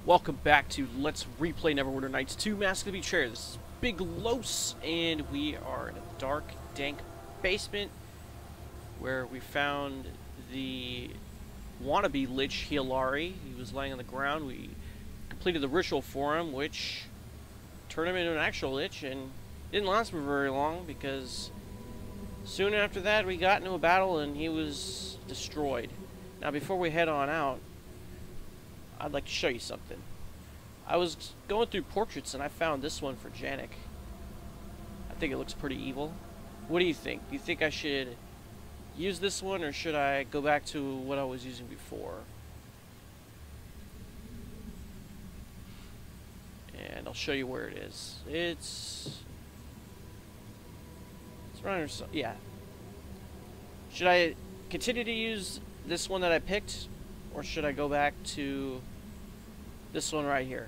Welcome back to Let's Replay Neverwinter Nights 2 Mask of the Betrayer. This is Big Los, and we are in a dark, dank basement where we found the wannabe Lich Hylari. He was laying on the ground. We completed the ritual for him, which turned him into an actual Lich, and didn't last for very long because soon after that we got into a battle and he was destroyed. Now, before we head on out, I'd like to show you something. I was going through portraits and I found this one for Janiik. I think it looks pretty evil. What do you think? Do you think I should use this one, or should I go back to what I was using before? And I'll show you where it is. It's running. Yeah. Should I continue to use this one that I picked, or should I go back to this one right here?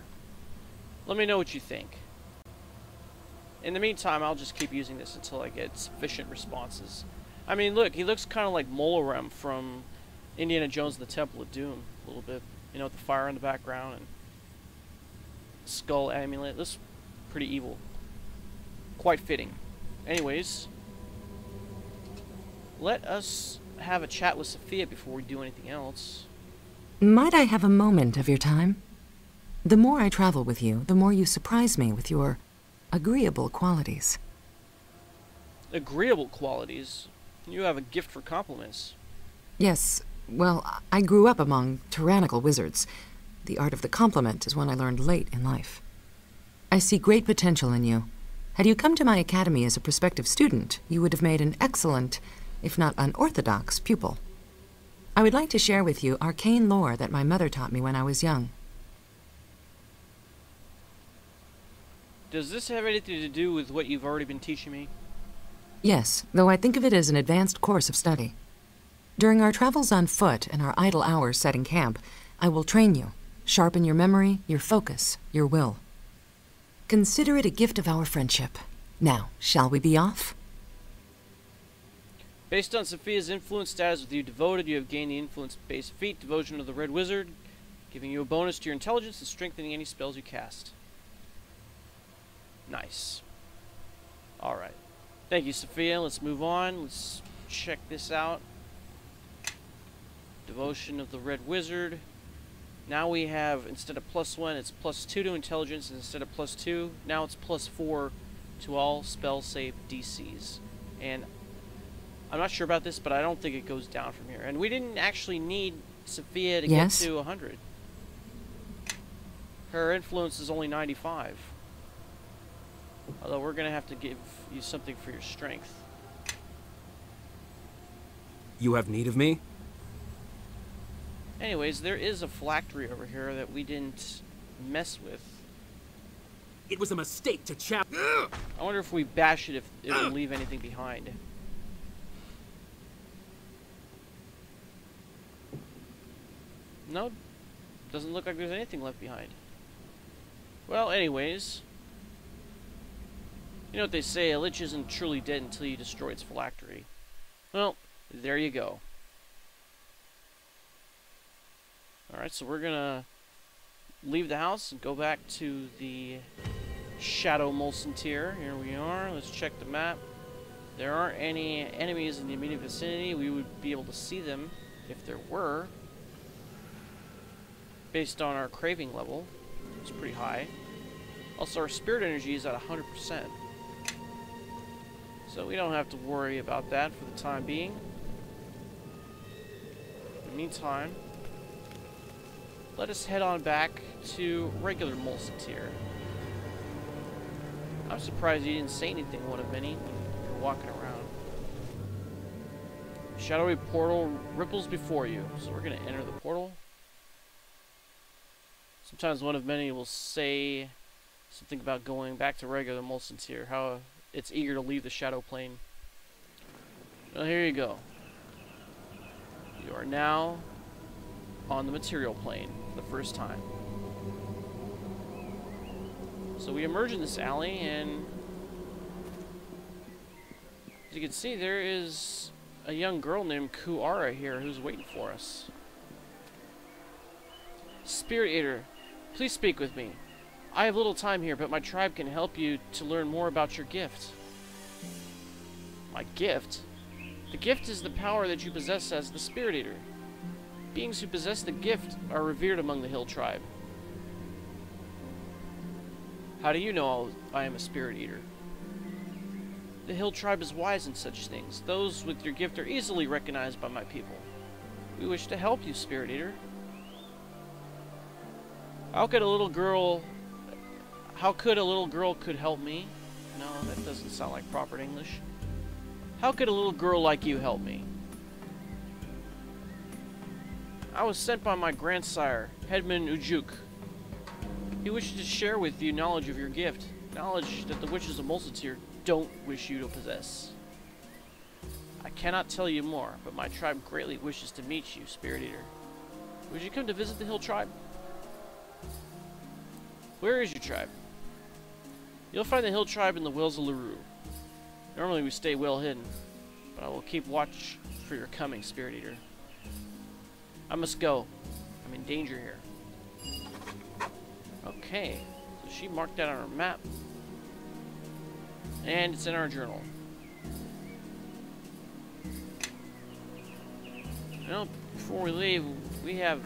Let me know what you think. In the meantime, I'll just keep using this until I get sufficient responses. I mean, look, he looks kind of like Molarem from Indiana Jones and the Temple of Doom, a little bit. You know, with the fire in the background and skull amulet. This is pretty evil. Quite fitting. Anyways, let us have a chat with Safiya before we do anything else. Might I have a moment of your time? The more I travel with you, the more you surprise me with your agreeable qualities. Agreeable qualities? You have a gift for compliments. Yes, well, I grew up among tyrannical wizards. The art of the compliment is one I learned late in life. I see great potential in you. Had you come to my academy as a prospective student, you would have made an excellent, if not unorthodox, pupil. I would like to share with you arcane lore that my mother taught me when I was young. Does this have anything to do with what you've already been teaching me? Yes, though I think of it as an advanced course of study. During our travels on foot and our idle hours setting camp, I will train you, sharpen your memory, your focus, your will. Consider it a gift of our friendship. Now, shall we be off? Based on Safiya's influence status with you devoted, you have gained the influence-based feat, Devotion of the Red Wizard, giving you a bonus to your intelligence and strengthening any spells you cast. Nice. Alright. Thank you, Safiya. Let's move on. Let's check this out. Devotion of the Red Wizard. Now we have, instead of +1, it's +2 to intelligence, and instead of +2, now it's +4 to all spell save DCs. And I'm not sure about this, but I don't think it goes down from here. And we didn't actually need Safiya to get to 100. Her influence is only 95. Although we're going to have to give you something for your strength. You have need of me? Anyways, there is a phylactery over here that we didn't mess with. It was a mistake to chap. I wonder if we bash it, if it will leave anything behind. No, doesn't look like there's anything left behind. Well, anyways, you know what they say, a lich isn't truly dead until you destroy its phylactery. Well, there you go. Alright, so we're gonna leave the house and go back to the Shadow Molson tier. Here we are. Let's check the map. There aren't any enemies in the immediate vicinity. We would be able to see them if there were, based on our craving level. It's pretty high. Also, our spirit energy is at 100%. So we don't have to worry about that for the time being. In the meantime, let us head on back to regular Molson tier. I'm surprised you didn't say anything, one of many, when you're walking around. Shadowy portal ripples before you. So we're going to enter the portal. Sometimes one of many will say something about going back to regular Molson tier, how it's eager to leave the shadow plane. Well, here you go. You are now on the material plane for the first time. So we emerge in this alley, and as you can see, there is a young girl named Kuara here who's waiting for us. Spirit Eater, Please speak with me. I have little time here, but my tribe can help you to learn more about your gift. My gift? The gift is the power that you possess as the Spirit Eater. Beings who possess the gift are revered among the Hill tribe. How do you know I am a Spirit Eater? The Hill tribe is wise in such things. Those with your gift are easily recognized by my people. We wish to help you, Spirit Eater. How could a little girl could help me? No, that doesn't sound like proper English. How could a little girl like you help me? I was sent by my grandsire, Headman Ujuk. He wishes to share with you knowledge of your gift, knowledge that the witches of Multitude don't wish you to possess. I cannot tell you more, but my tribe greatly wishes to meet you, Spirit Eater. Would you come to visit the Hill tribe? Where is your tribe? You'll find the Hill tribe in the Wells of Lurue. Normally we stay well hidden, but I will keep watch for your coming, Spirit Eater. I must go. I'm in danger here. Okay, so she marked that on her map. And it's in our journal. Well, before we leave, we have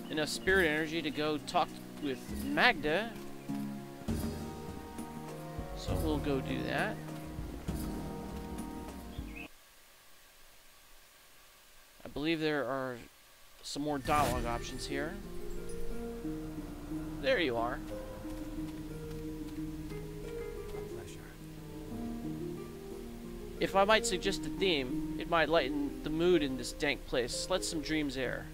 enough spirit energy to go talk with Magda. So we'll go do that. I believe there are some more dialogue options here. There you are. If I might suggest a theme, it might lighten the mood in this dank place. Let some dreams air.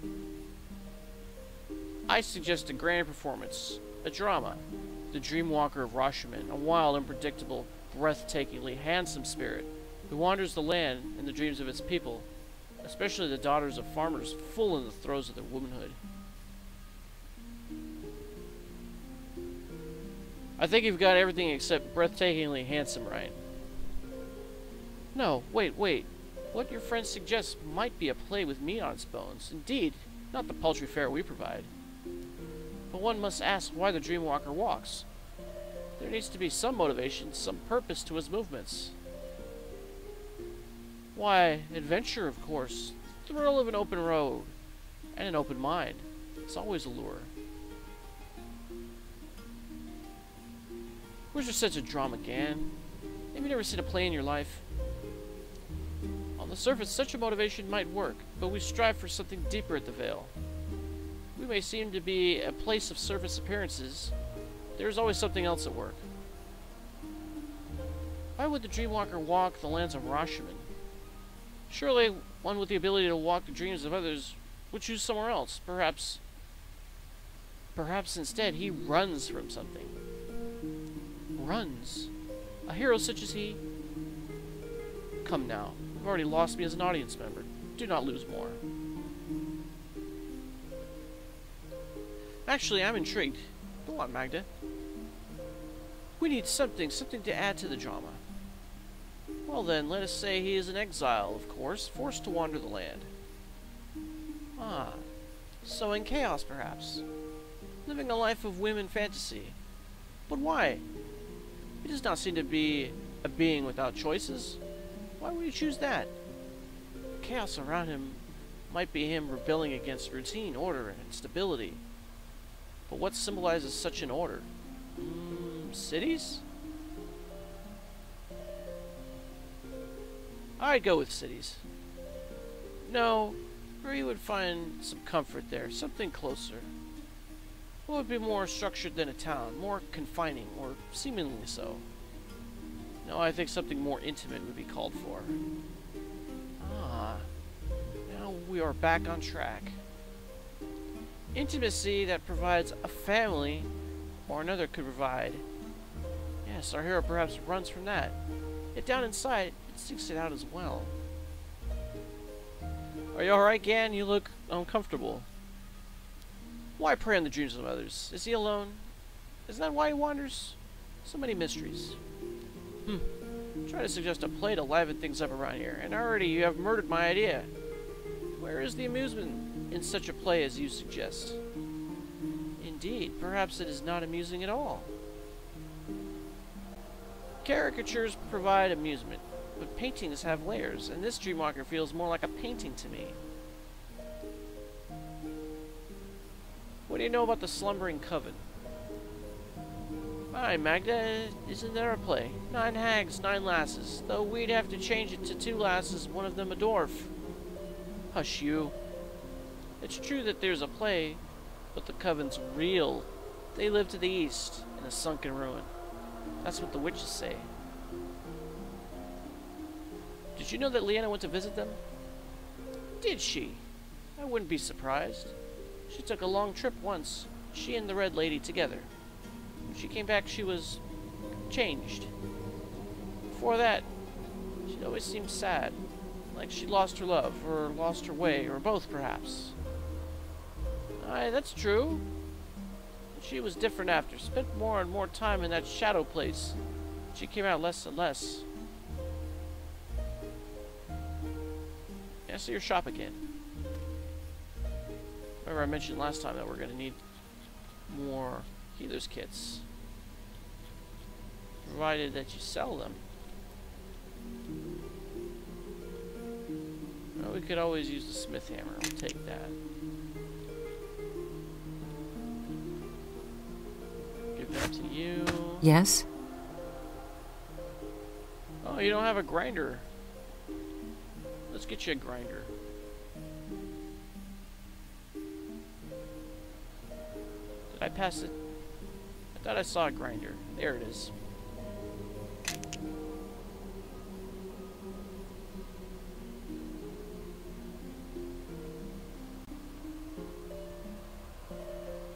I suggest a grand performance, a drama. The Dreamwalker of Rashomon, a wild, unpredictable, breathtakingly handsome spirit who wanders the land in the dreams of its people, especially the daughters of farmers full in the throes of their womanhood. I think you've got everything except breathtakingly handsome right. No, wait. What your friend suggests might be a play with meat on its bones. Indeed, not the paltry fare we provide. But one must ask why the Dreamwalker walks. There needs to be some motivation, some purpose to his movements. Why, adventure, of course. The thrill of an open road. And an open mind. It's always a lure. Where's your sense of drama, Gann? Have you never seen a play in your life? On the surface, such a motivation might work, but we strive for something deeper at the Veil. We may seem to be a place of surface appearances. There is always something else at work. Why would the Dreamwalker walk the lands of Rashomon? Surely, one with the ability to walk the dreams of others would choose somewhere else. Perhaps instead he runs from something. Runs? A hero such as he? Come now. You've already lost me as an audience member. Do not lose more. Actually, I'm intrigued. Go on, Magda. We need something to add to the drama. Well then, let us say he is an exile, of course, forced to wander the land. Ah, so in chaos, perhaps. Living a life of whim and fantasy. But why? He does not seem to be a being without choices. Why would he choose that? Chaos around him might be him rebelling against routine, order, and stability. But what symbolizes such an order? Cities? I'd go with cities. No, or he would find some comfort there, something closer. What would be more structured than a town, more confining, or seemingly so? No, I think something more intimate would be called for. Ah, now we are back on track. Intimacy that provides a family, or another could provide. Yes, our hero perhaps runs from that. Yet down inside, it seeks it out as well. Are you alright, Gann? You look uncomfortable. Why prey on the dreams of others? Is he alone? Isn't that why he wanders? So many mysteries. Try to suggest a play to liven things up around here, and already you have murdered my idea. Where is the amusement in such a play as you suggest? indeed. Perhaps it is not amusing at all. Caricatures provide amusement, but paintings have layers, and this Dreamwalker feels more like a painting to me. What do you know about the Slumbering Coven? Hi, Magda. Isn't there a play? 9 hags, 9 lasses. Though we'd have to change it to 2 lasses, one of them a dwarf. Hush you. It's true that there's a play, but the coven's real. They live to the east, in a sunken ruin. That's what the witches say. Did you know that Leanna went to visit them? Did she? I wouldn't be surprised. She took a long trip once, she and the Red Lady together. When she came back, she was changed. Before that, she'd always seemed sad, like she'd lost her love, or lost her way, or both, perhaps. Aye, that's true. She was different after, spent more and more time in that shadow place. She came out less and less. Yeah, so your shop again. Remember I mentioned last time that we're gonna need more healer's kits. Provided that you sell them. Well, we could always use the smith hammer. I'll take that. Give that to you. Yes? Oh, you don't have a grinder. Let's get you a grinder. Did I pass it? I thought I saw a grinder. There it is.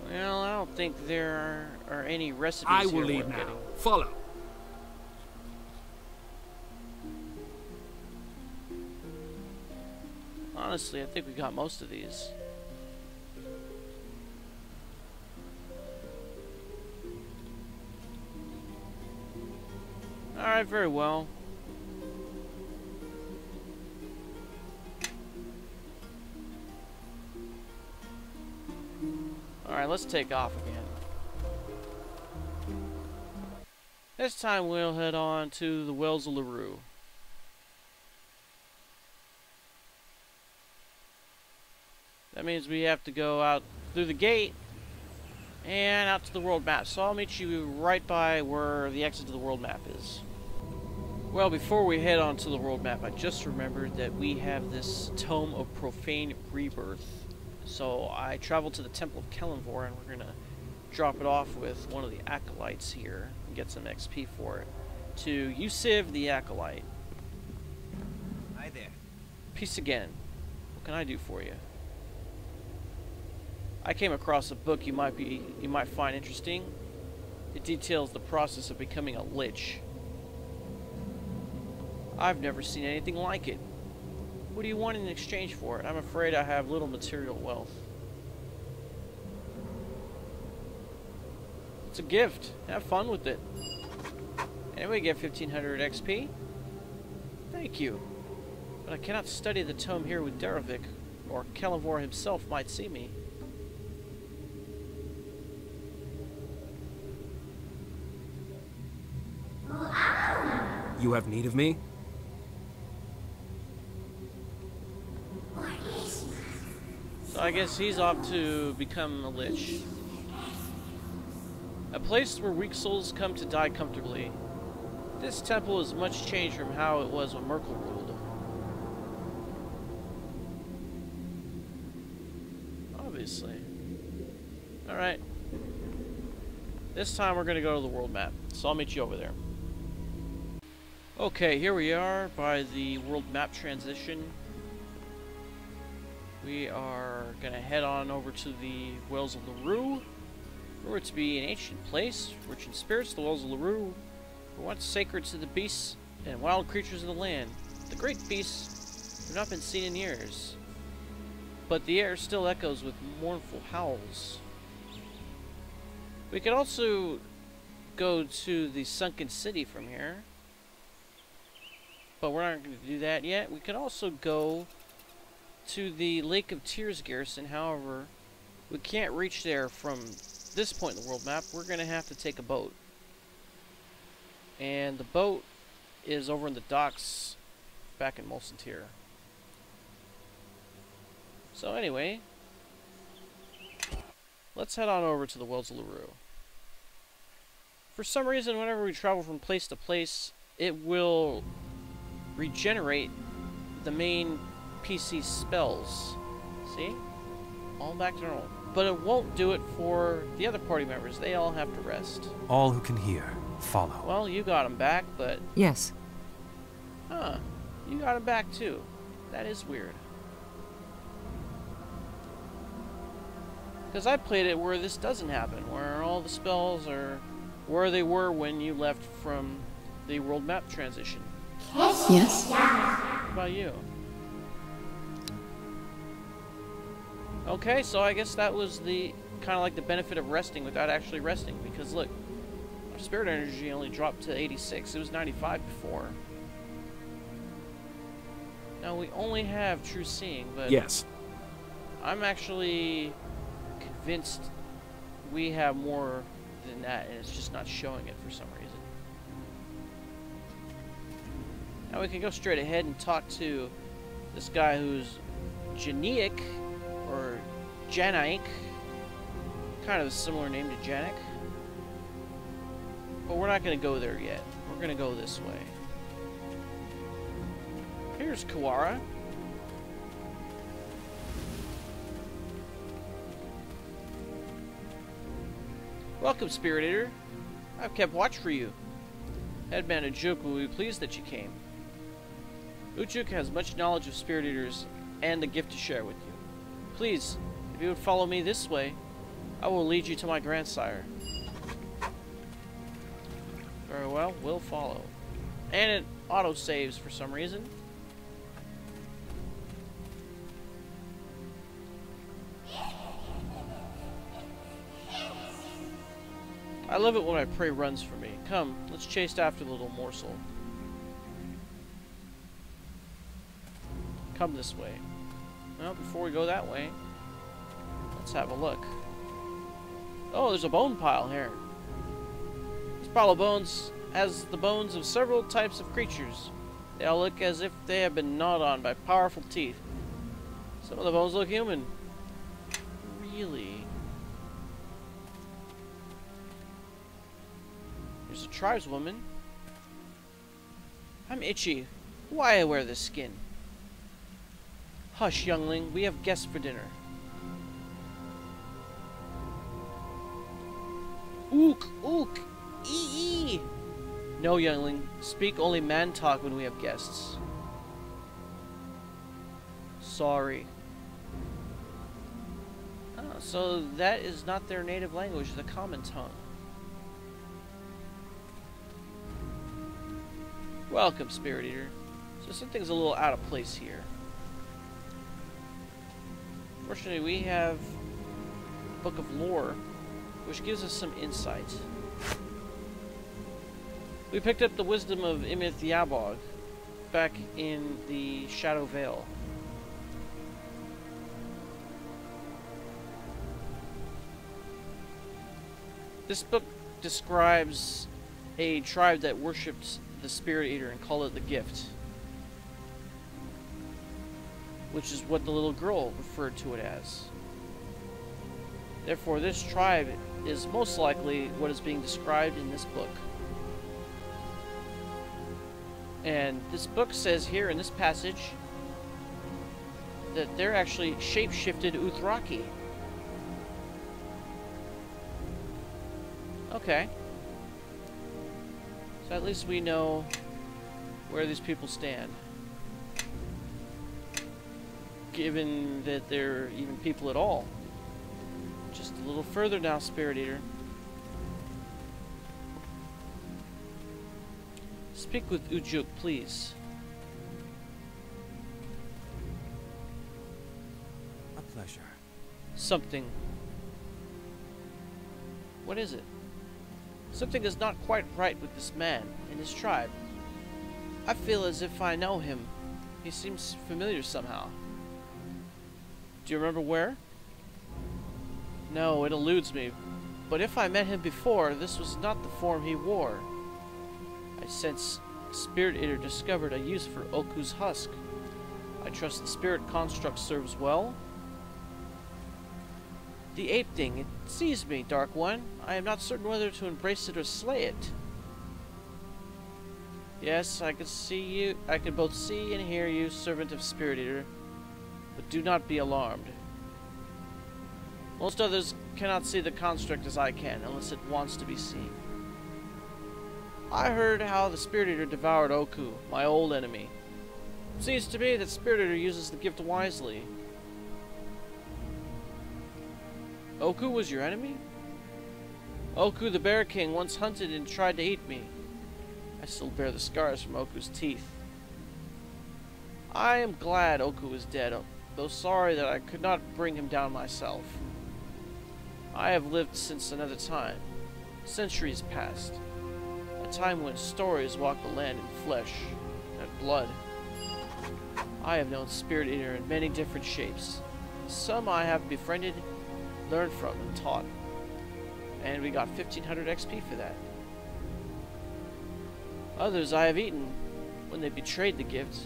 Well, I don't think there are any recipes I here will leave worth now. getting. Follow. Honestly, I think we got most of these. Alright, very well. Alright, let's take off again. This time we'll head on to the Wells of Lurue. That means we have to go out through the gate and out to the world map. So I'll meet you right by where the exit to the world map is. Well, before we head on to the world map, I just remembered that we have this Tome of Profane Rebirth. So I traveled to the Temple of Kelemvor, and we're going to drop it off with one of the Acolytes here and get some XP for it. To Yusev the Acolyte. Hi there. Peace again. What can I do for you? I came across a book you might find interesting. It details the process of becoming a lich. I've never seen anything like it. What do you want in exchange for it? I'm afraid I have little material wealth. It's a gift. Have fun with it. And we get 1500 XP. Thank you. But I cannot study the tome here with Derovic, or Kelemvor himself might see me. You have need of me? So I guess he's off to become a lich. A place where weak souls come to die comfortably. This temple is much changed from how it was when Merkel ruled. Obviously. Alright. This time we're going to go to the world map. So I'll meet you over there. Okay, here we are by the world map transition. We are going to head on over to the Wells of Lurue. Were to be an ancient place, rich in spirits, the Wells of Lurue were once sacred to the beasts and wild creatures of the land. The great beasts have not been seen in years, but the air still echoes with mournful howls. We could also go to the sunken city from here, but we're not going to do that yet. We could also go to the Lake of Tears garrison, however, we can't reach there from this point in the world map, we're going to have to take a boat. And the boat is over in the docks back in Molsontier. So anyway, let's head on over to the Wells of Lurue. For some reason, whenever we travel from place to place, it will regenerate the main PC spells. See? All back to normal. But it won't do it for the other party members. They all have to rest. All who can hear, follow. Well, you got him back, but... Yes. Huh. You got him back, too. That is weird. Because I played it where this doesn't happen, where all the spells are where they were when you left from the world map transition. Yes. What about you? Okay, so I guess that was the kind of like the benefit of resting without actually resting, because look, our spirit energy only dropped to 86. It was 95 before. Now we only have true seeing, but Yes. I'm actually convinced we have more than that, and it's just not showing it for some reason. Now we can go straight ahead and talk to this guy who's Janiik, or Janiik, kind of a similar name to Janiik. But we're not going to go there yet. We're going to go this way. Here's Kawara. Welcome, Spirit Eater. I've kept watch for you. Headman Ujuk will be pleased that you came. Ujuk has much knowledge of Spirit Eaters and a gift to share with you. Please, if you would follow me this way, I will lead you to my grandsire. Very well, we'll follow. And it auto-saves for some reason. I love it when my prey runs for me. Come, let's chase after the little morsel. Come this way. Well, before we go that way, let's have a look. Oh, there's a bone pile here. This pile of bones has the bones of several types of creatures. They all look as if they have been gnawed on by powerful teeth. Some of the bones look human. Really? There's a tribeswoman. I'm itchy. Why I wear this skin? Hush, youngling. We have guests for dinner. Ook, ook, ee. No, youngling. Speak only man talk when we have guests. Sorry. Oh, so that is not their native language, the common tongue. Welcome, Spirit Eater. So something's a little out of place here. Fortunately, we have Book of Lore, which gives us some insight. We picked up the wisdom of Imith Yabog back in the Shadow Vale. This book describes a tribe that worshipped the Spirit Eater and called it the Gift, which is what the little girl referred to it as. Therefore, this tribe is most likely what is being described in this book. And this book says here in this passage that they're actually shapeshifted Uthraki. Okay. So at least we know where these people stand. Given that they're even people at all. Just a little further now, Spirit Eater. Speak with Ujuk, please. A pleasure. Something. What is it? Something is not quite right with this man and his tribe. I feel as if I know him. He seems familiar somehow. Do you remember where? No, it eludes me. But if I met him before, this was not the form he wore. I sense Spirit Eater discovered a use for Oku's husk. I trust the spirit construct serves well. The ape thing, it sees me, Dark One. I am not certain whether to embrace it or slay it. Yes, I can see you. I can both see and hear you, servant of Spirit Eater. But do not be alarmed. Most others cannot see the construct as I can, unless it wants to be seen. I heard how the Spirit Eater devoured Oku, my old enemy. It seems to me that Spirit Eater uses the gift wisely. Oku was your enemy? Oku the Bear King once hunted and tried to eat me. I still bear the scars from Oku's teeth. I am glad Oku is dead, though sorry that I could not bring him down myself. I have lived since another time. Centuries past. A time when stories walked the land in flesh and blood. I have known Spirit Eater in many different shapes. Some I have befriended, learned from, and taught. And we got 1500 XP for that. Others I have eaten when they betrayed the gift.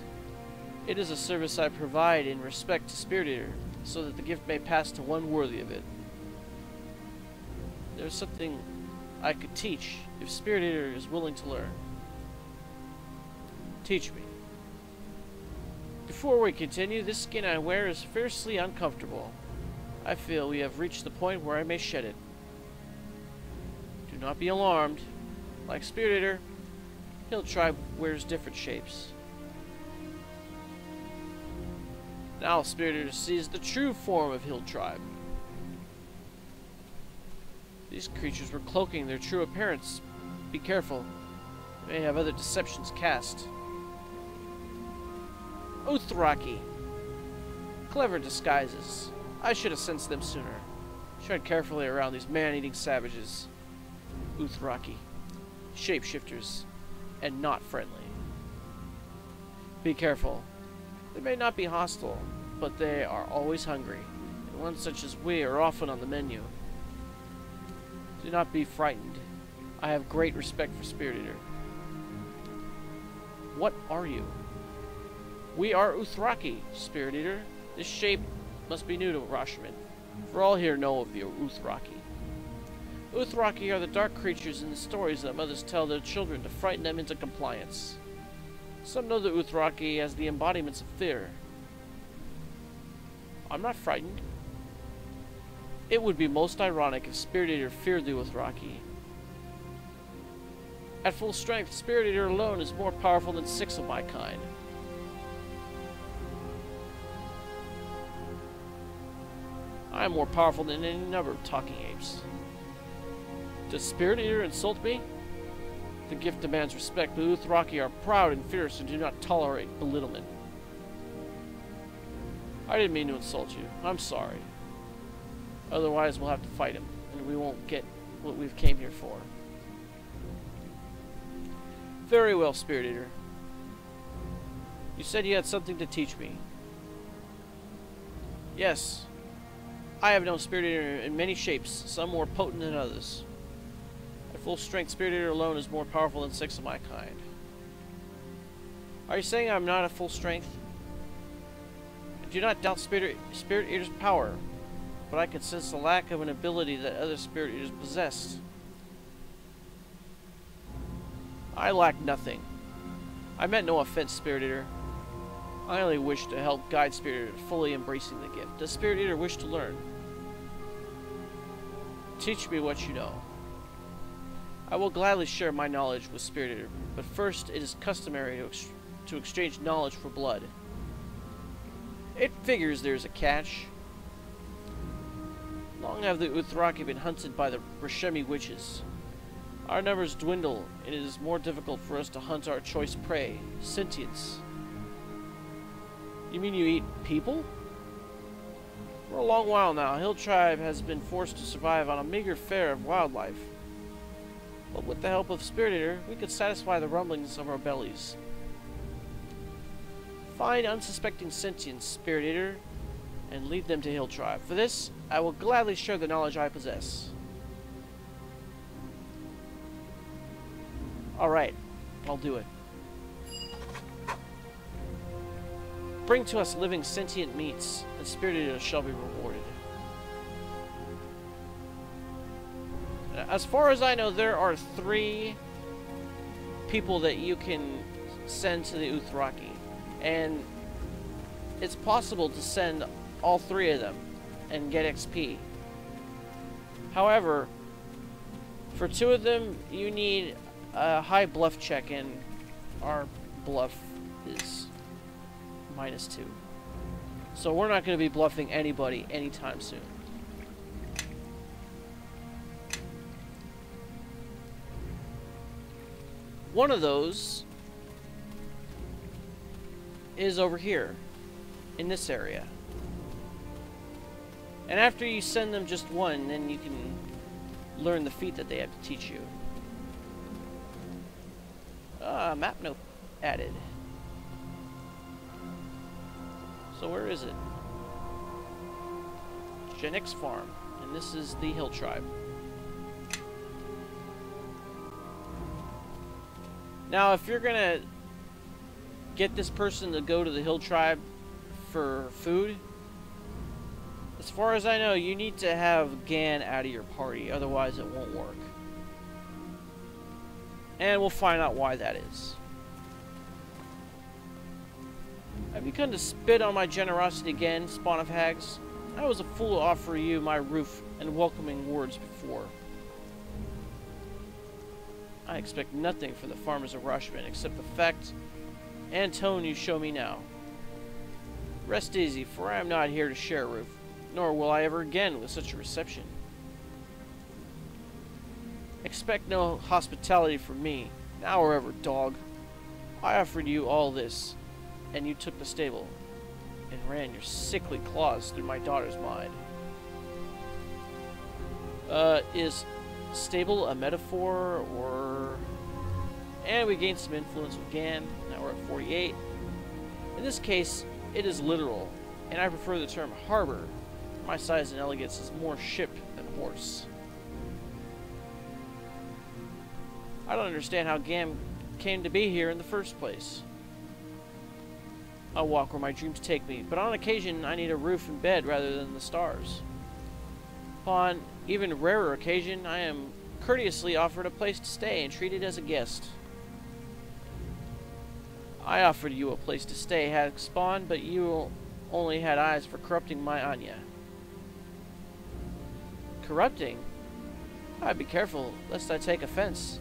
It is a service I provide in respect to Spirit Eater, so that the gift may pass to one worthy of it. There is something I could teach if Spirit Eater is willing to learn. Teach me. Before we continue, this skin I wear is fiercely uncomfortable. I feel we have reached the point where I may shed it. Do not be alarmed. Like Spirit Eater, Hill Tribe wears different shapes. Now Spirit Eater sees the true form of Hill Tribe. These creatures were cloaking their true appearance. Be careful. They may have other deceptions cast. Uthraki. Clever disguises. I should have sensed them sooner. Tread carefully around these man-eating savages. Uthraki. Shapeshifters. And not friendly. Be careful. They may not be hostile, but they are always hungry, and ones such as we are often on the menu. Do not be frightened. I have great respect for Spirit Eater. What are you? We are Uthraki, Spirit Eater. This shape must be new to Rashomon, for all here know of the Uthraki. Uthraki are the dark creatures in the stories that mothers tell their children to frighten them into compliance. Some know the Uthraki as the embodiments of fear. I'm not frightened. It would be most ironic if Spirit Eater feared the Uthraki. At full strength, Spirit Eater alone is more powerful than 6 of my kind. I am more powerful than any number of talking apes. Does Spirit Eater insult me? The gift demands respect, but Uthraki are proud and fierce and do not tolerate belittlement. I didn't mean to insult you. I'm sorry. Otherwise, we'll have to fight him, and we won't get what we've came here for. Very well, Spirit Eater. You said you had something to teach me. Yes. I have known Spirit Eater in many shapes, some more potent than others. At full strength, Spirit Eater alone is more powerful than 6 of my kind. Are you saying I'm not at full strength? I do not doubt Spirit Eater's power, but I can sense the lack of an ability that other Spirit Eaters possess. I lack nothing. I meant no offense, Spirit Eater. I only wish to help guide Spirit Eater fully embracing the gift. Does Spirit Eater wish to learn? Teach me what you know. I will gladly share my knowledge with Spirit Eater, but first it is customary to exchange knowledge for blood. It figures there's a catch. Long have the Uthraki been hunted by the Rashemi witches. Our numbers dwindle, and it is more difficult for us to hunt our choice prey, sentients. You mean you eat people? For a long while now, Hill Tribe has been forced to survive on a meager fare of wildlife. But with the help of Spirit Eater, we could satisfy the rumblings of our bellies. Find unsuspecting sentients, Spirit Eater, and lead them to Hill Tribe. For this, I will gladly share the knowledge I possess. Alright, I'll do it. Bring to us living sentient meats, and spirited shall be rewarded. As far as I know, there are 3 people that you can send to the Uthraki, and it's possible to send all 3 of them and get XP. However, for 2 of them, you need a high bluff check, and our bluff is -2. So we're not going to be bluffing anybody anytime soon. One of those is over here, in this area. And after you send them just one, then you can learn the feat that they have to teach you. Map note added. So where is it? Janiik's farm, and this is the hill tribe. Now, if you're gonna get this person to go to the hill tribe for food, as far as I know, you need to have Gann out of your party, otherwise it won't work. And we'll find out why that is. Have you come to spit on my generosity again, spawn of hags? I was a fool to offer you my roof and welcoming words before. I expect nothing from the farmers of Rashman except the fact and tone you show me now. Rest easy, for I am not here to share a roof, nor will I ever again with such a reception. Expect no hospitality from me, now or ever, dog. I offered you all this, and you took the stable, and ran your sickly claws through my daughter's mind. Is stable a metaphor, or... And we gained some influence with Gann, now we're at 48. In this case, it is literal, and I prefer the term harbor. My size and elegance is more ship than horse. I don't understand how Gann came to be here in the first place. I'll walk where my dreams take me, but on occasion I need a roof and bed rather than the stars. Upon even rarer occasion, I am courteously offered a place to stay and treated as a guest. I offered you a place to stay, hag spawn, but you only had eyes for corrupting my Anya. Corrupting? I'd be careful, lest I take offense.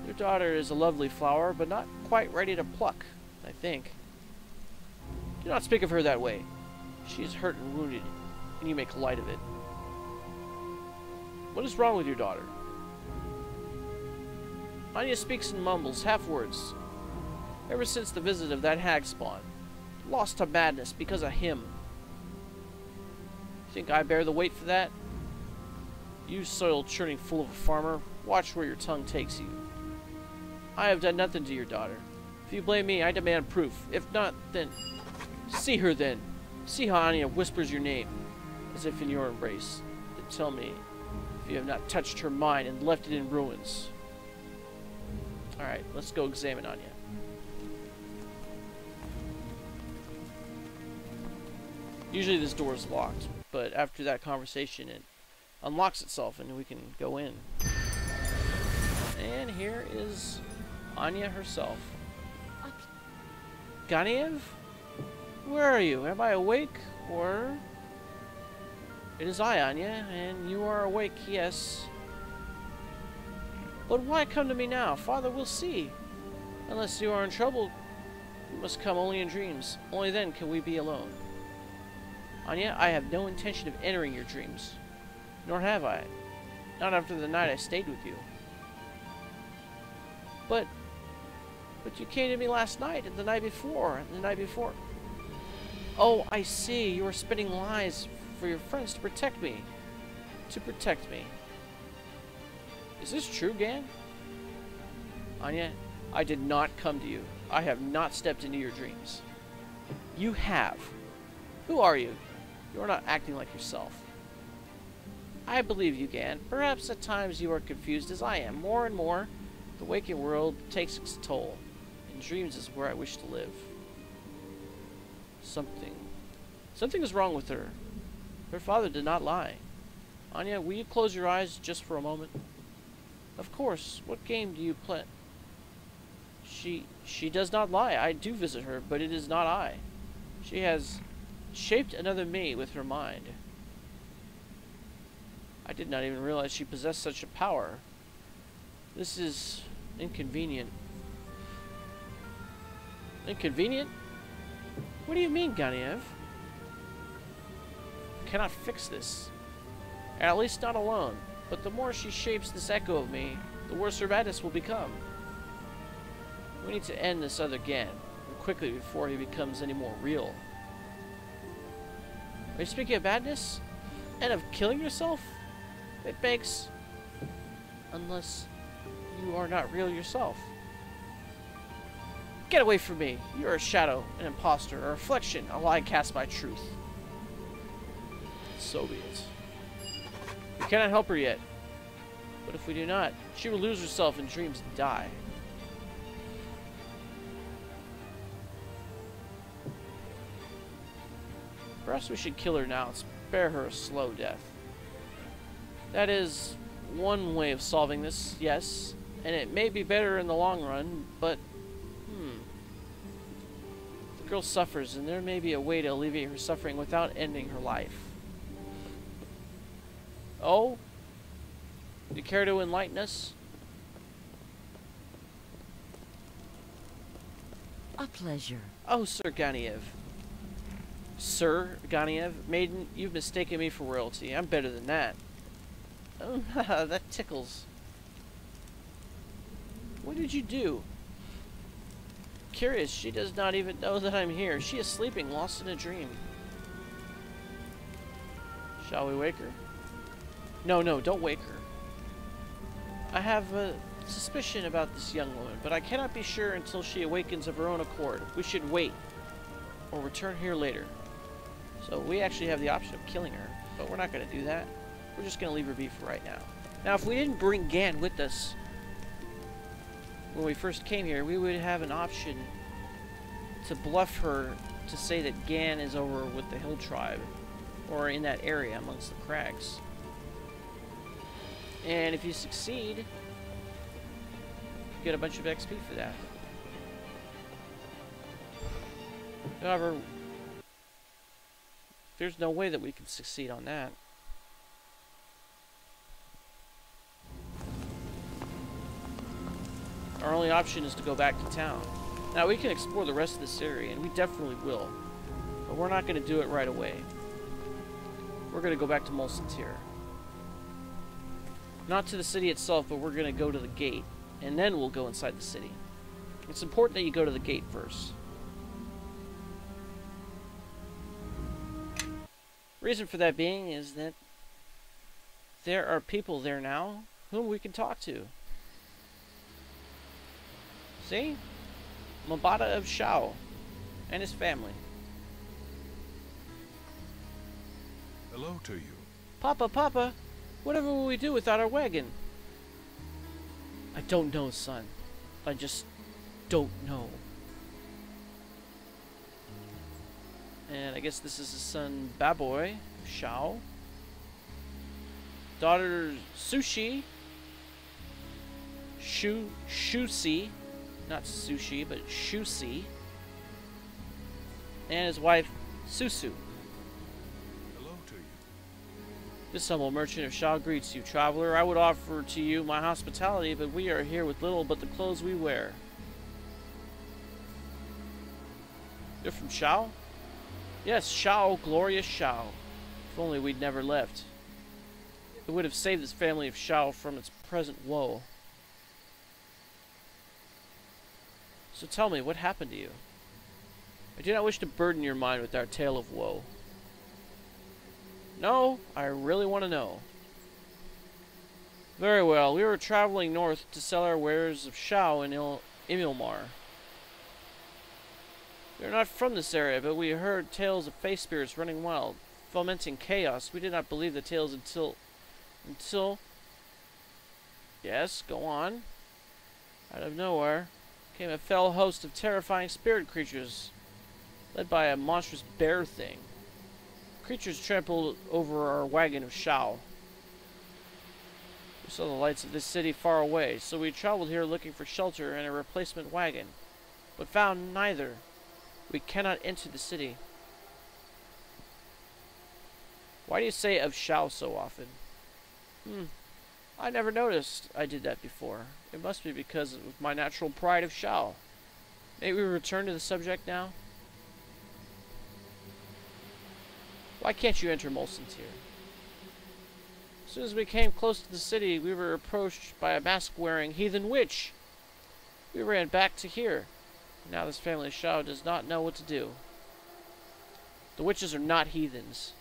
Your daughter is a lovely flower, but not quite ready to pluck, I think. Do not speak of her that way. She is hurt and wounded, and you make light of it. What is wrong with your daughter? Anya speaks and mumbles, half words. Ever since the visit of that hag spawn. Lost to madness because of him. Think I bear the weight for that? You soil-churning fool of a farmer, watch where your tongue takes you. I have done nothing to your daughter. If you blame me, I demand proof. If not, then... See her then. See how Anya whispers your name, as if in your embrace. Then tell me if you have not touched her mind and left it in ruins. Alright, let's go examine Anya. Usually this door is locked, but after that conversation it unlocks itself and we can go in. And here is Anya herself. Ganiev? Where are you? Am I awake, or... It is I, Anya, and you are awake, yes. But why come to me now? Father will see. Unless you are in trouble, you must come only in dreams. Only then can we be alone. Anya, I have no intention of entering your dreams. Nor have I. Not after the night I stayed with you. But you came to me last night, and the night before, and the night before. Oh, I see. You are spinning lies for your friends to protect me. To protect me. Is this true, Gann? Anya, I did not come to you. I have not stepped into your dreams. You have. Who are you? You are not acting like yourself. I believe you, Gann. Perhaps at times you are confused as I am. More and more, The waking world takes its toll. In dreams is where I wish to live. Something is wrong with her. Her father did not lie. Anya, will you close your eyes just for a moment? Of course. What game do you play? She does not lie. I do visit her, but it is not I. She has shaped another me with her mind. I did not even realize she possessed such a power. This is inconvenient. Inconvenient? What do you mean, Gann-of? I cannot fix this. At least not alone. But the more she shapes this echo of me, the worse her madness will become. We need to end this other gann, and quickly before he becomes any more real. Are you speaking of madness? And of killing yourself? It begs... Unless you are not real yourself. Get away from me! You are a shadow, an impostor, a reflection, a lie cast by truth. So be it. We cannot help her yet. But if we do not, she will lose herself in dreams and die. Perhaps we should kill her now and spare her a slow death. That is one way of solving this, yes, and it may be better in the long run, but the girl suffers, and there may be a way to alleviate her suffering without ending her life. Oh? Do you care to enlighten us? A pleasure. Oh, Sir Gann-of. Sir Gann-of? Maiden, you've mistaken me for royalty. I'm better than that. Oh, that tickles. What did you do? Curious, she does not even know that I'm here. She is sleeping, lost in a dream. Shall we wake her? No, don't wake her. I have a suspicion about this young woman, but I cannot be sure until she awakens of her own accord. We should wait, or return here later. So we actually have the option of killing her, but we're not going to do that. We're just going to leave her be for right now. Now, if we didn't bring Gann with us when we first came here, we would have an option to bluff her to say that Gann is over with the Hill Tribe, or in that area amongst the crags. And if you succeed, you get a bunch of XP for that. However, there's no way that we can succeed on that. Our only option is to go back to town. Now, we can explore the rest of this area, and we definitely will. But we're not going to do it right away. We're going to go back to Molcentir. Not to the city itself, but we're going to go to the gate. And then we'll go inside the city. It's important that you go to the gate first. Reason for that being is that there are people there now whom we can talk to. See? Magda of Shao and his family. Hello to you. Papa, whatever will we do without our wagon? I don't know, son. I just don't know. And I guess this is his son, Baboy, Shao. Daughter, Sushi. Shusi. Not sushi, but Shusi. And his wife, Susu. Hello to you. This humble merchant of Shao greets you, traveler. I would offer to you my hospitality, but we are here with little but the clothes we wear. You're from Shao? Yes, Shao, glorious Shao. If only we'd never left. It would have saved this family of Shao from its present woe. So tell me, what happened to you? I do not wish to burden your mind with our tale of woe. No, I really want to know. Very well, we were traveling north to sell our wares of Shao in Imilmar. We are not from this area, but we heard tales of face spirits running wild, fomenting chaos. We did not believe the tales until... Yes, go on. Out of nowhere came a fell host of terrifying spirit creatures, led by a monstrous bear thing. Creatures trampled over our wagon of Shao. We saw the lights of this city far away, so we traveled here looking for shelter and a replacement wagon, but found neither. We cannot enter the city. Why do you say of Shao so often? I never noticed I did that before. It must be because of my natural pride of Shao. May we return to the subject now? Why can't you enter Molcentir? As soon as we came close to the city, we were approached by a mask-wearing heathen witch. We ran back to here. Now this family of Shao does not know what to do. The witches are not heathens.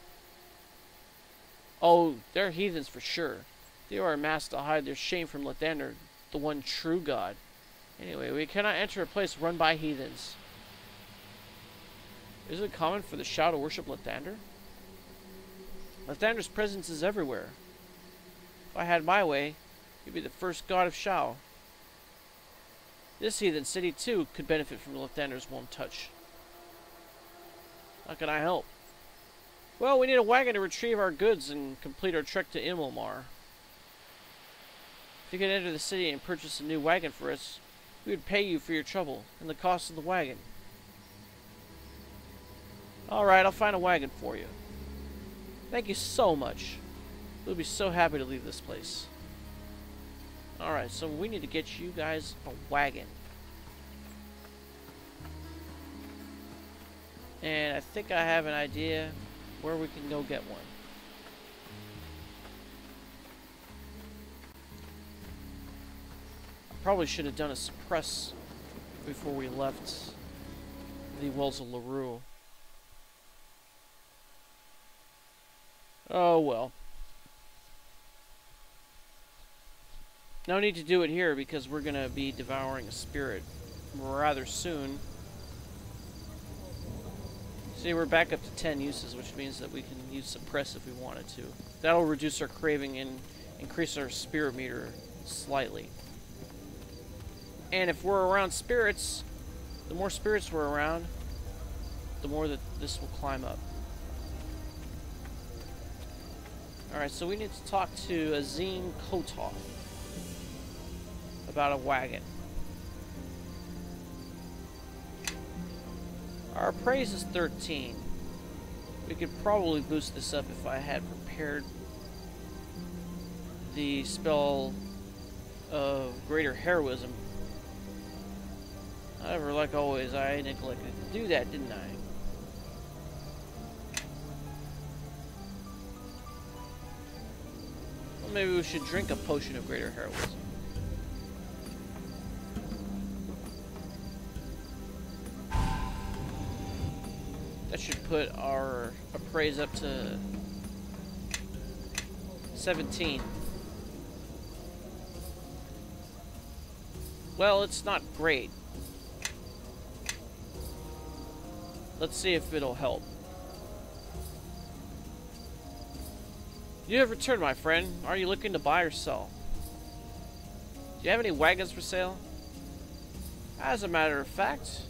Oh, they're heathens for sure. They are masked to hide their shame from Lathander, the one true god. Anyway, we cannot enter a place run by heathens. Is it common for the Shao to worship Lathander? Lathander's presence is everywhere. If I had my way, he'd be the first god of Shao. This heathen city, too, could benefit from Lathander's warm touch. How can I help? Well, we need a wagon to retrieve our goods and complete our trek to Immelmar. If you could enter the city and purchase a new wagon for us, we would pay you for your trouble and the cost of the wagon. Alright, I'll find a wagon for you. Thank you so much. We'll be so happy to leave this place. Alright, so we need to get you guys a wagon. And I think I have an idea where we can go get one. I probably should have done a suppress before we left the Wells of Lurue. Oh well. No need to do it here because we're going to be devouring a spirit rather soon. See, we're back up to 10 uses, which means that we can use suppress if we wanted to. That'll reduce our craving and increase our spirit meter slightly. And if we're around spirits, the more spirits we're around, the more that this will climb up. Alright, so we need to talk to Azim Kotov about a wagon. Our praise is 13. We could probably boost this up if I had prepared the spell of greater heroism. However, like always, I neglected to do that, didn't I? Well, maybe we should drink a potion of greater heroism. That should put our appraise up to 17. Well, it's not great. Let's see if it'll help. You have returned, my friend. Are you looking to buy or sell? Do you have any wagons for sale? As a matter of fact,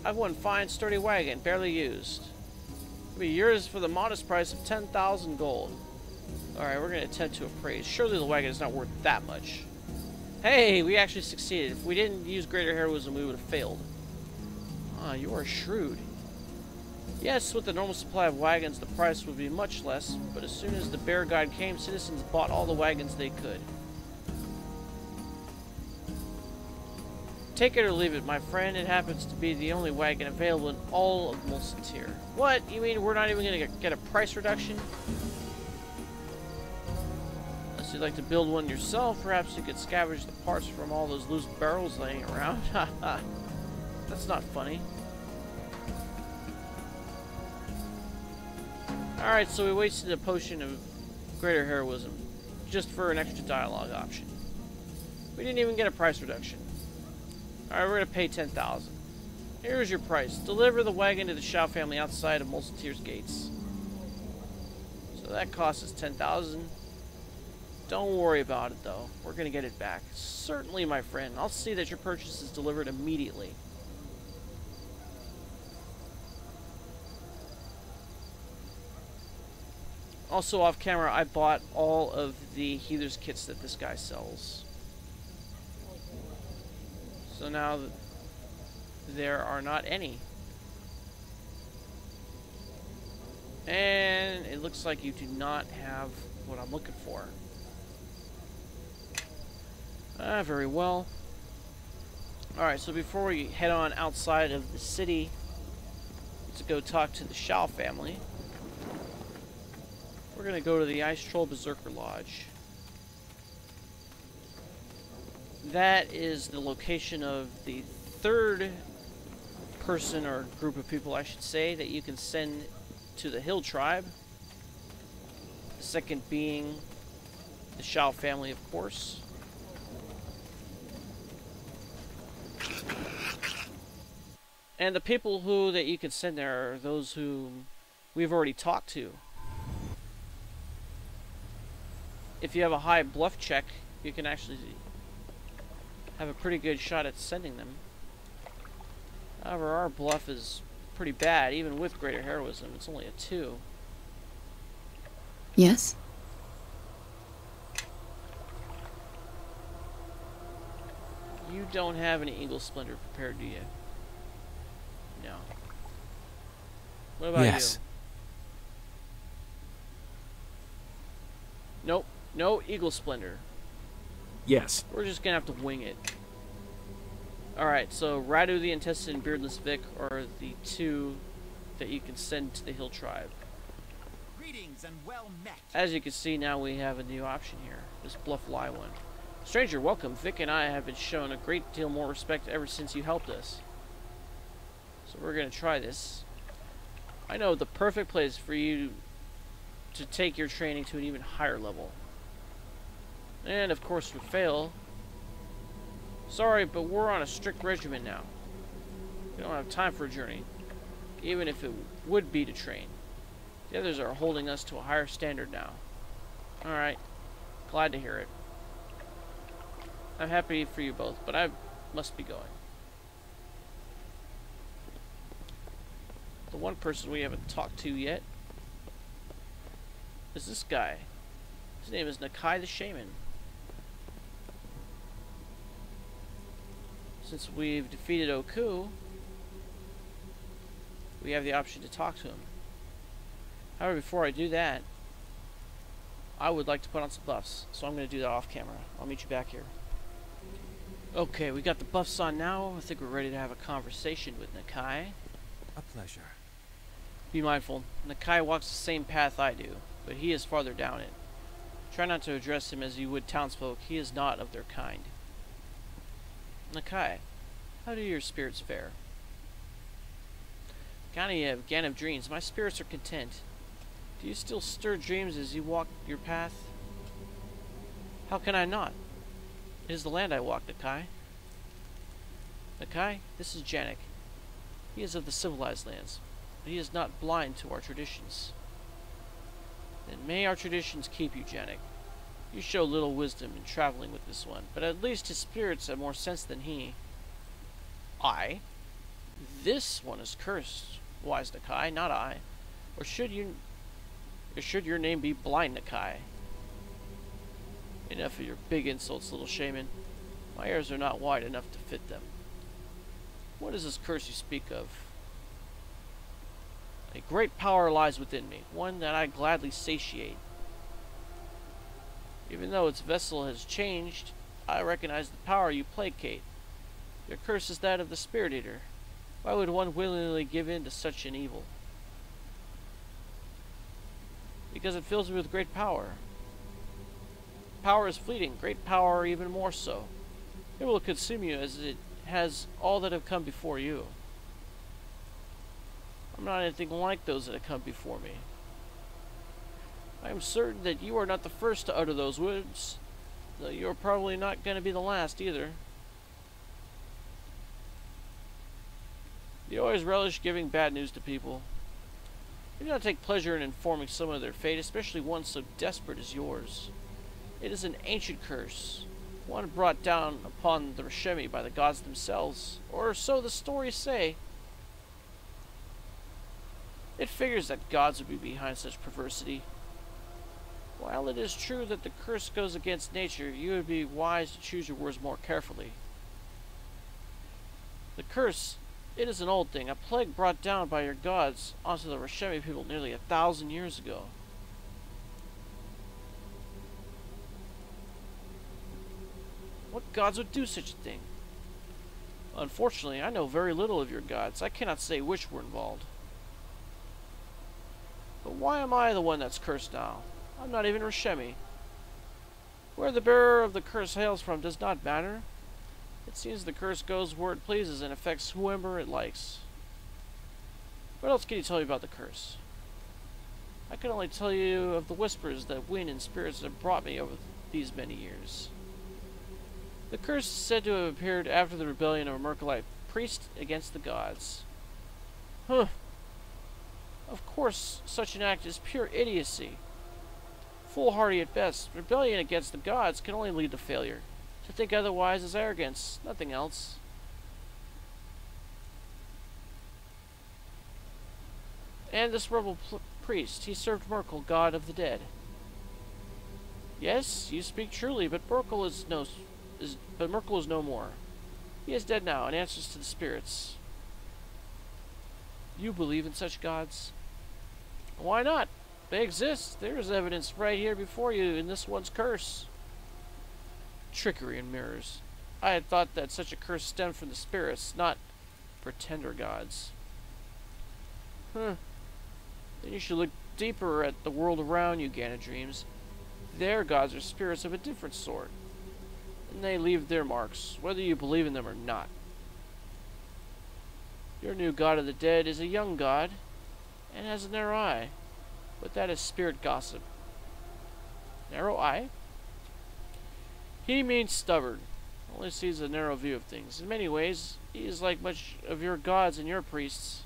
I've one fine, sturdy wagon, barely used. It'll be yours for the modest price of 10,000 gold. Alright, we're going to attempt to appraise. Surely the wagon is not worth that much. Hey, we actually succeeded. If we didn't use greater heroism, we would have failed. Ah, you are shrewd. Yes, with the normal supply of wagons, the price would be much less, but as soon as the bear god came, citizens bought all the wagons they could. Take it or leave it, my friend. It happens to be the only wagon available in all of Molcentir. What? You mean we're not even going to get a price reduction? Unless you'd like to build one yourself, perhaps you could scavenge the parts from all those loose barrels laying around. Haha. That's not funny. Alright, so we wasted a potion of greater heroism just for an extra dialogue option. We didn't even get a price reduction. Alright, we're going to pay 10,000. Here's your price. Deliver the wagon to the Shao family outside of Molcentir's gates. So that costs us 10,000. Don't worry about it, though. We're gonna get it back. Certainly, my friend. I'll see that your purchase is delivered immediately. Also, off camera, I bought all of the healer's kits that this guy sells. So now there are not any. And it looks like you do not have what I'm looking for. Very well. Alright, so before we head on outside of the city to go talk to the Shao family, we're going to go to the Ice Troll Berserker Lodge. That is the location of the third person, or group of people I should say, that you can send to the Hill Tribe. The second being the Shao family, of course. And the people that you can send there are those who we've already talked to. If you have a high bluff check, you can actually have a pretty good shot at sending them. However, our bluff is pretty bad, even with greater heroism. It's only a 2. Yes? You don't have any Eagle Splendor prepared, do you? No. What about Yes. you? Nope. No Eagle Splendor. Yes. We're just gonna have to wing it. Alright, so Radu the Intested and Beardless Vic are the 2 that you can send to the Hill Tribe. Greetings and well met. As you can see, now we have a new option here. This Bluff Lie one. Stranger, welcome. Vic and I have been shown a great deal more respect ever since you helped us. So we're gonna try this. I know the perfect place for you to take your training to an even higher level. And of course, we fail. Sorry, but we're on a strict regimen now. We don't have time for a journey, even if it would be to train. The others are holding us to a higher standard now. Alright, glad to hear it. I'm happy for you both, but I must be going. The one person we haven't talked to yet is this guy. His name is Nikai the Shaman. Since we've defeated Oku, we have the option to talk to him. However, before I do that, I would like to put on some buffs, so I'm going to do that off camera. I'll meet you back here. Okay, we got the buffs on now. I think we're ready to have a conversation with Nikai. A pleasure. Be mindful, Nikai walks the same path I do, but he is farther down it. Try not to address him as you would townsfolk. He is not of their kind. Nikai, how do your spirits fare? Gann-of-dreams, my spirits are content. Do you still stir dreams as you walk your path? How can I not? It is the land I walk, Nikai. Nikai, this is Janiik. He is of the civilized lands, but he is not blind to our traditions. Then may our traditions keep you, Janiik. You show little wisdom in traveling with this one, but at least his spirits have more sense than he. I? This one is cursed, wise Nikai, not I. Or should your name be Blind Nikai? Enough of your big insults, little shaman. My ears are not wide enough to fit them. What is this curse you speak of? A great power lies within me, one that I gladly satiate. Even though its vessel has changed, I recognize the power you placate. Your curse is that of the Spirit Eater. Why would one willingly give in to such an evil? Because it fills me with great power. Power is fleeting, great power even more so. It will consume you as it has all that have come before you. I'm not anything like those that have come before me. I am certain that you are not the first to utter those words, though you are probably not going to be the last either. You always relish giving bad news to people. You do not take pleasure in informing someone of their fate, especially one so desperate as yours. It is an ancient curse, one brought down upon the Rashemi by the gods themselves, or so the stories say. It figures that gods would be behind such perversity. While it is true that the curse goes against nature, you would be wise to choose your words more carefully. The curse, it is an old thing, a plague brought down by your gods onto the Rashemi people nearly 1,000 years ago. What gods would do such a thing? Unfortunately, I know very little of your gods. I cannot say which were involved. But why am I the one that's cursed now? I'm not even Rashemi. Where the bearer of the curse hails from does not matter. It seems the curse goes where it pleases and affects whoever it likes. What else can you tell me about the curse? I can only tell you of the whispers that wind and spirits have brought me over these many years. The curse is said to have appeared after the rebellion of a Mercolite priest against the gods. Huh. Of course, such an act is pure idiocy. Foolhardy at best. Rebellion against the gods can only lead to failure. To think otherwise is arrogance, nothing else. And this rebel priest, he served Merkel, god of the dead. Yes, you speak truly, but Merkel is no more. He is dead now and answers to the spirits. You believe in such gods? Why not? They exist. There is evidence right here before you in this one's curse. Trickery and mirrors. I had thought that such a curse stemmed from the spirits, not pretender gods. Huh. Then you should look deeper at the world around you, gann-of-dreams. Their gods are spirits of a different sort. And they leave their marks, whether you believe in them or not. Your new god of the dead is a young god, and has a narrow eye. But that is spirit gossip. Narrow eye? He means stubborn. Only sees a narrow view of things. In many ways, he is like much of your gods and your priests.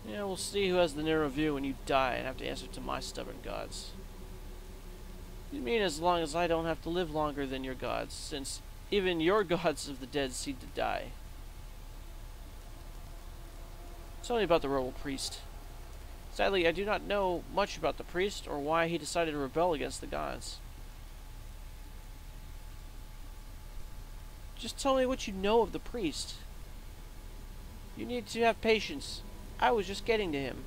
Yeah, we'll see who has the narrow view when you die and have to answer to my stubborn gods. You mean as long as I don't have to live longer than your gods, since even your gods of the dead seem to die. Tell me about the rebel priest. Sadly, I do not know much about the priest or why he decided to rebel against the gods. Just tell me what you know of the priest. You need to have patience. I was just getting to him.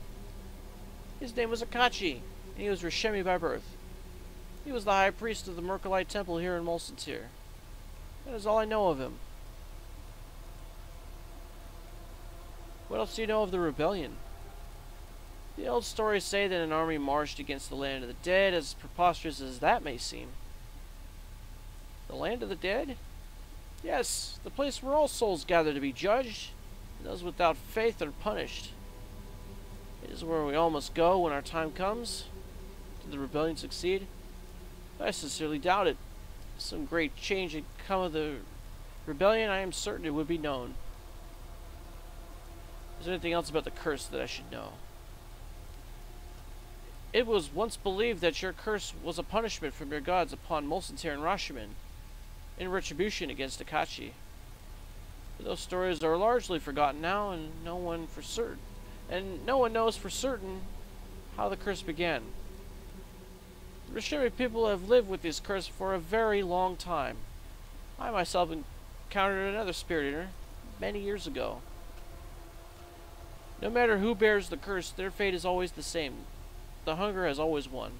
His name was Akachi, and he was Rashemi by birth. He was the high priest of the Mercolite temple here in Molcentir. That is all I know of him. What else do you know of the rebellion? The old stories say that an army marched against the land of the dead, as preposterous as that may seem. The land of the dead? Yes, the place where all souls gather to be judged, and those without faith are punished. It is where we all must go when our time comes. Did the rebellion succeed? I sincerely doubt it. If some great change had come of the rebellion, I am certain it would be known. Is there anything else about the curse that I should know? It was once believed that your curse was a punishment from your gods upon Molcentir and Rashiman, in retribution against Akachi. But those stories are largely forgotten now, and no one knows for certain how the curse began. The Rashemi people have lived with this curse for a very long time. I myself encountered another spirit eater many years ago. No matter who bears the curse, their fate is always the same. The hunger has always won.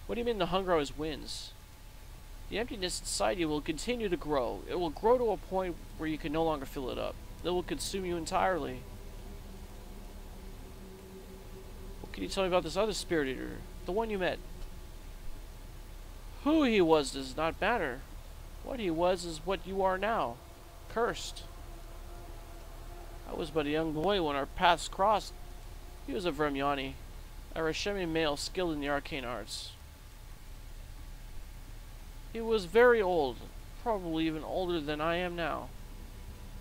What do you mean the hunger always wins? The emptiness inside you will continue to grow. It will grow to a point where you can no longer fill it up. It will consume you entirely. What can you tell me about this other spirit eater? The one you met? Who he was does not matter. What he was is what you are now. Cursed. I was but a young boy when our paths crossed. He was a Vremyani, a Rashemi male skilled in the arcane arts. He was very old, probably even older than I am now.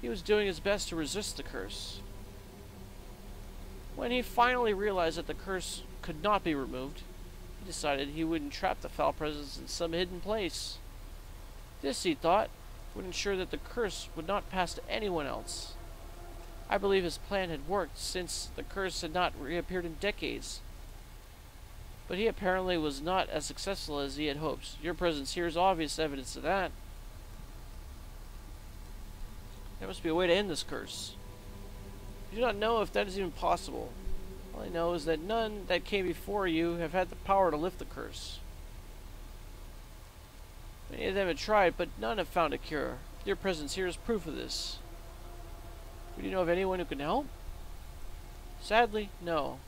He was doing his best to resist the curse. When he finally realized that the curse could not be removed, he decided he would entrap the foul presence in some hidden place. This, he thought, would ensure that the curse would not pass to anyone else. I believe his plan had worked, since the curse had not reappeared in decades. But he apparently was not as successful as he had hoped. Your presence here is obvious evidence of that. There must be a way to end this curse. I do not know if that is even possible. All I know is that none that came before you have had the power to lift the curse. Many of them have tried, but none have found a cure. Your presence here is proof of this. Do you know of anyone who can help? Sadly, no.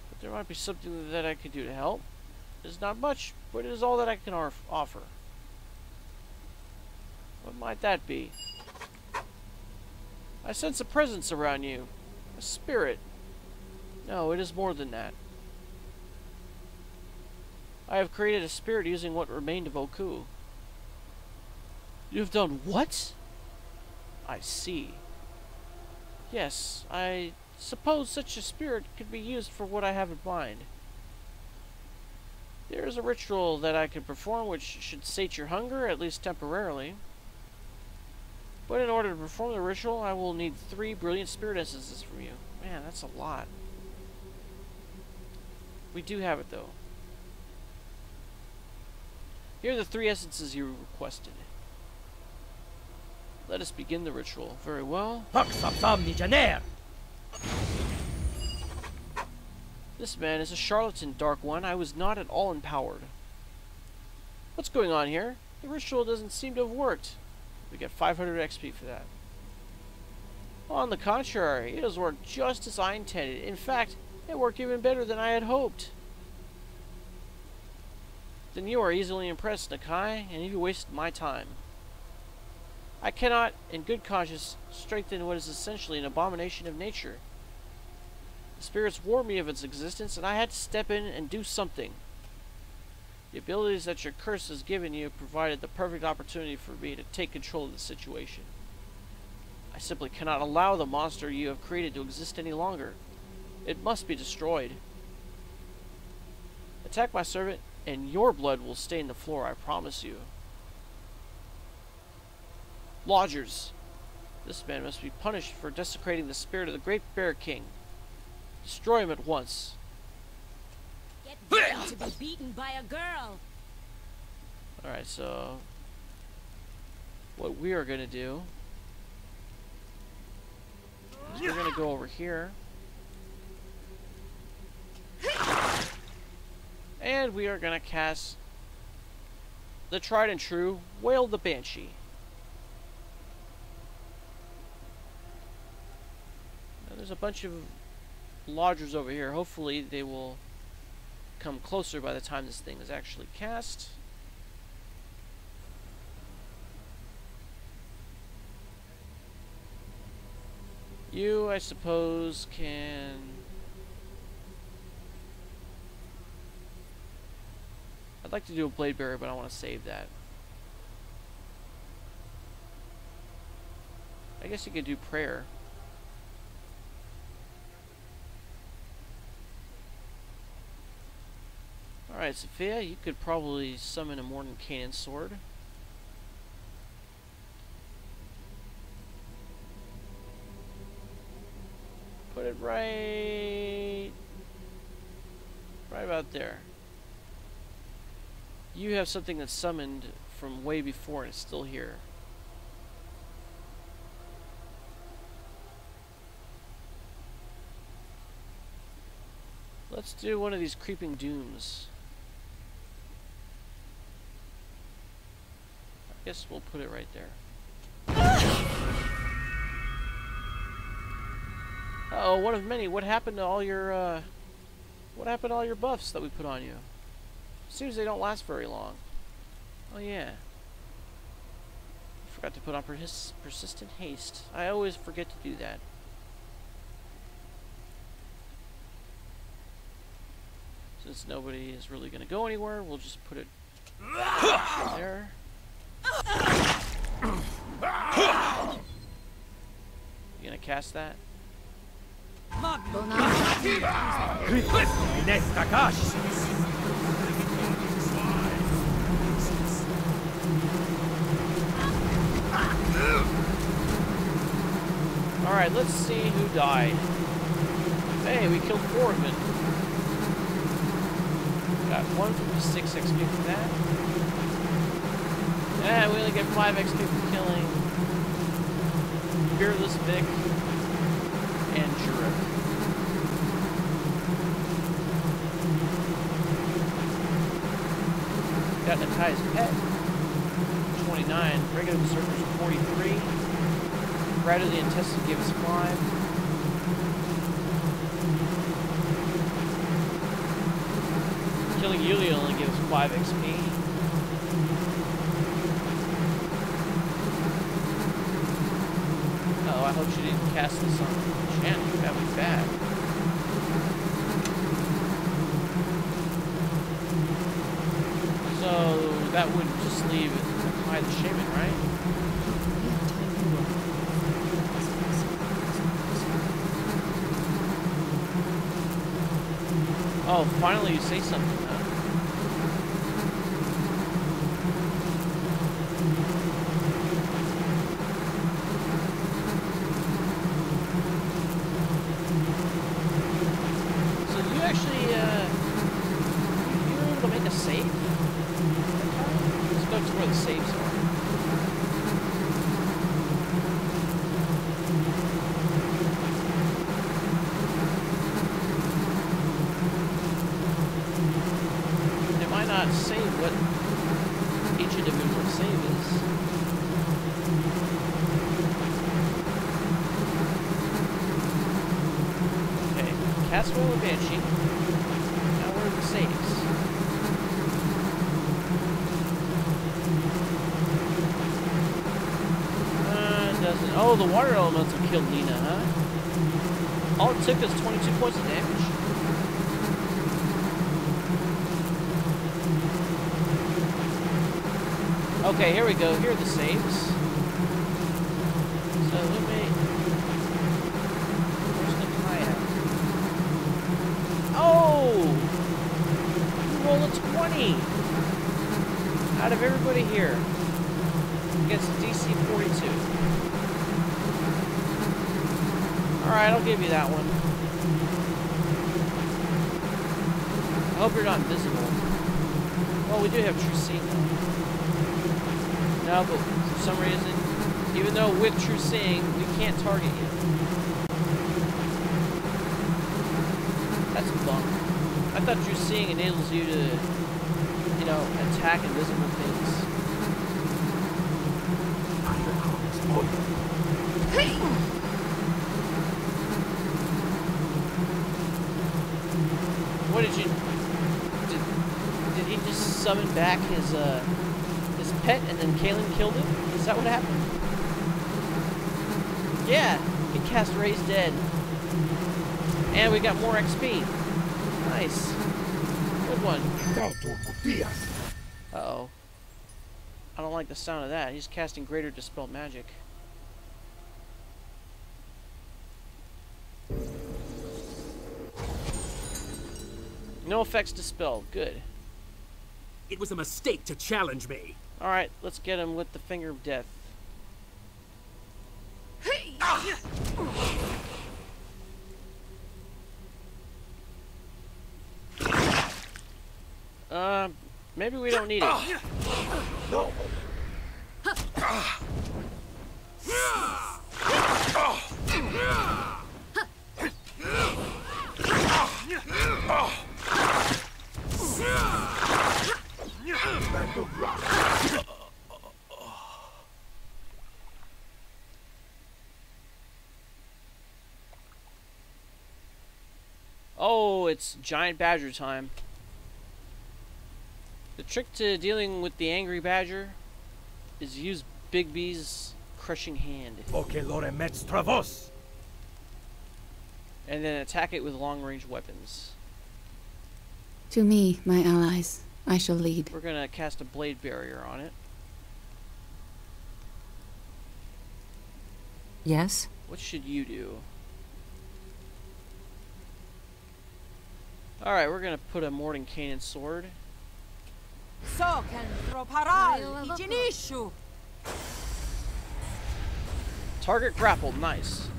But there might be something that I could do to help. It is not much, but it is all that I can offer. What might that be? I sense a presence around you. A spirit. No, it is more than that. I have created a spirit using what remained of Oku. You have done what? I see. Yes, I suppose such a spirit could be used for what I have in mind. There is a ritual that I can perform which should sate your hunger, at least temporarily. But in order to perform the ritual, I will need 3 brilliant spirit essences from you. Man, that's a lot. We do have it, though. Here are the 3 essences you requested. Let us begin the ritual. Very well. This man is a charlatan, Dark One. I was not at all empowered. What's going on here? The ritual doesn't seem to have worked. We get 500 XP for that. On the contrary, it has worked just as I intended. In fact, it worked even better than I had hoped. Then you are easily impressed, Nikai, and you wasted my time. I cannot, in good conscience, strengthen what is essentially an abomination of nature. The spirits warned me of its existence, and I had to step in and do something. The abilities that your curse has given you provided the perfect opportunity for me to take control of the situation. I simply cannot allow the monster you have created to exist any longer. It must be destroyed. Attack my servant, and your blood will stain the floor, I promise you. Lodgers! This man must be punished for desecrating the spirit of the Great Bear King. Destroy him at once. Get ready to be beaten by a girl. Alright, so what we are going to do is we're going to go over here. And we are going to cast the tried and true Wail the Banshee. Now, there's a bunch of lodgers over here. Hopefully they will come closer by the time this thing is actually cast. You, I suppose, can... I'd like to do a blade barrier, but I want to save that. I guess you could do prayer. Alright, Sophia, you could probably summon a Mordenkainen sword. Put it right about there. You have something that's summoned from way before and it's still here. Let's do one of these creeping dooms. I guess we'll put it right there. Uh-oh, one of many. What happened to all your buffs that we put on you? Seems they don't last very long. Oh yeah. Forgot to put on persistent haste. I always forget to do that. Since nobody is really going to go anywhere, we'll just put it there. You gonna cast that? Alright, let's see who died. Hey, we killed 4 of them. Got 156 XP for that. Yeah, we only get 5 XP for killing Fearless Vic and Jurek. Got Nikai's pet, 29. Regular Berserkers, 43. Pride of the Intestine gave us 5. Killing Yulia only gives 5 XP. Oh, I hope she didn't cast this on Janiik. That would be bad. So that would just leave Nikai the Shaman, right? Oh, finally you say something, huh? So you actually, you were able to make a save? Let's go to where the saves are. Not say what each individual save is. Okay, Caswell and Banshee. Now where are the saves? It doesn't. Oh, the water elemental killed Nina, huh? All it took is 22 points of damage. Okay, here we go. Here are the saves. So let me. Where's Nikai at? Oh! You roll a 20! Out of everybody here. Against DC 42. Alright, I'll give you that one. I hope you're not invisible. Well, we do have True Seeing though. No, but for some reason, even though with True Seeing, we can't target you. That's bunk. I thought True Seeing enables you to, you know, attack invisible things. What did you... Did he just summon back his pet and then Kalen killed him? Is that what happened? Yeah, he cast Raise Dead. And we got more XP. Nice. Good one. Uh-oh. I don't like the sound of that. He's casting Greater Dispel Magic. No effects dispelled. Good. It was a mistake to challenge me. Alright, let's get him with the Finger of Death. Maybe we don't need it. No. Oh, it's giant badger time. The trick to dealing with the angry badger is use Big B's crushing hand. And then attack it with long-range weapons. To me, my allies, I shall lead. We're gonna cast a blade barrier on it. Yes? What should you do? Alright, we're gonna put a Morning Canaan sword. Target grappled, nice.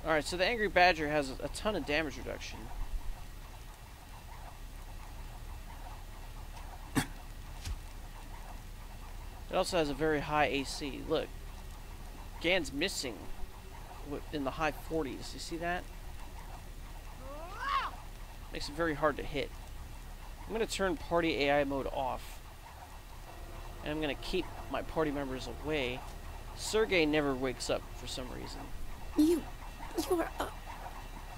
Alright, so the Angry Badger has a ton of damage reduction. It also has a very high AC. Look, Gann's missing in the high 40s. You see that? Makes it very hard to hit. I'm going to turn party AI mode off. And I'm going to keep my party members away. Sergei never wakes up for some reason. You're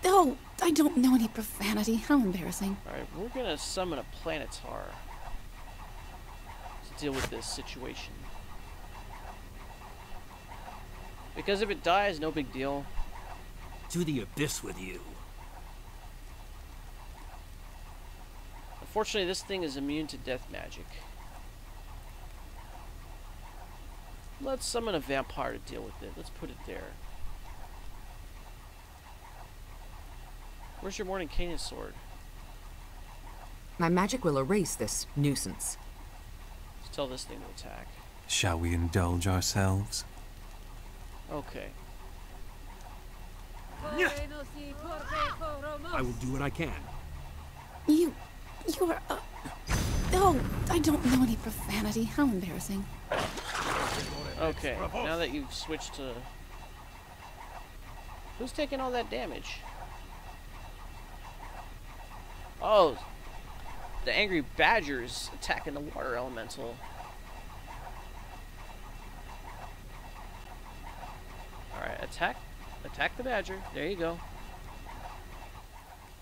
oh, I don't know any profanity. How embarrassing. Alright, we're going to summon a Planetar to deal with this situation. Because if it dies, no big deal. To the abyss with you. Unfortunately, this thing is immune to death magic. Let's summon a vampire to deal with it. Let's put it there. Where's your Morning Canaan sword? My magic will erase this nuisance. Let's tell this thing to attack. Shall we indulge ourselves? Okay. I will do what I can. You're oh, I don't know any profanity. How embarrassing. Okay, now that you've switched to... Who's taking all that damage? Oh, the Angry Badger's attacking the water elemental. Alright, attack the badger. There you go.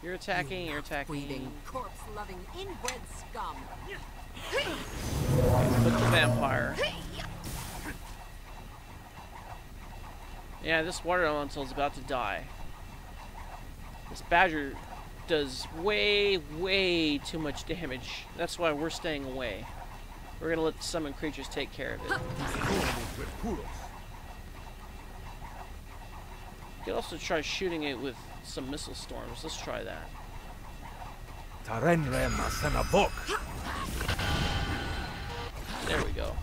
You're attacking, you're attacking. Corpse-loving inbred scum. With the vampire. Yeah, this water elemental is about to die. This badger does way too much damage. That's why we're staying away. We're gonna let the summoned creatures take care of it. You could also try shooting it with some missile storms. Let's try that. There we go.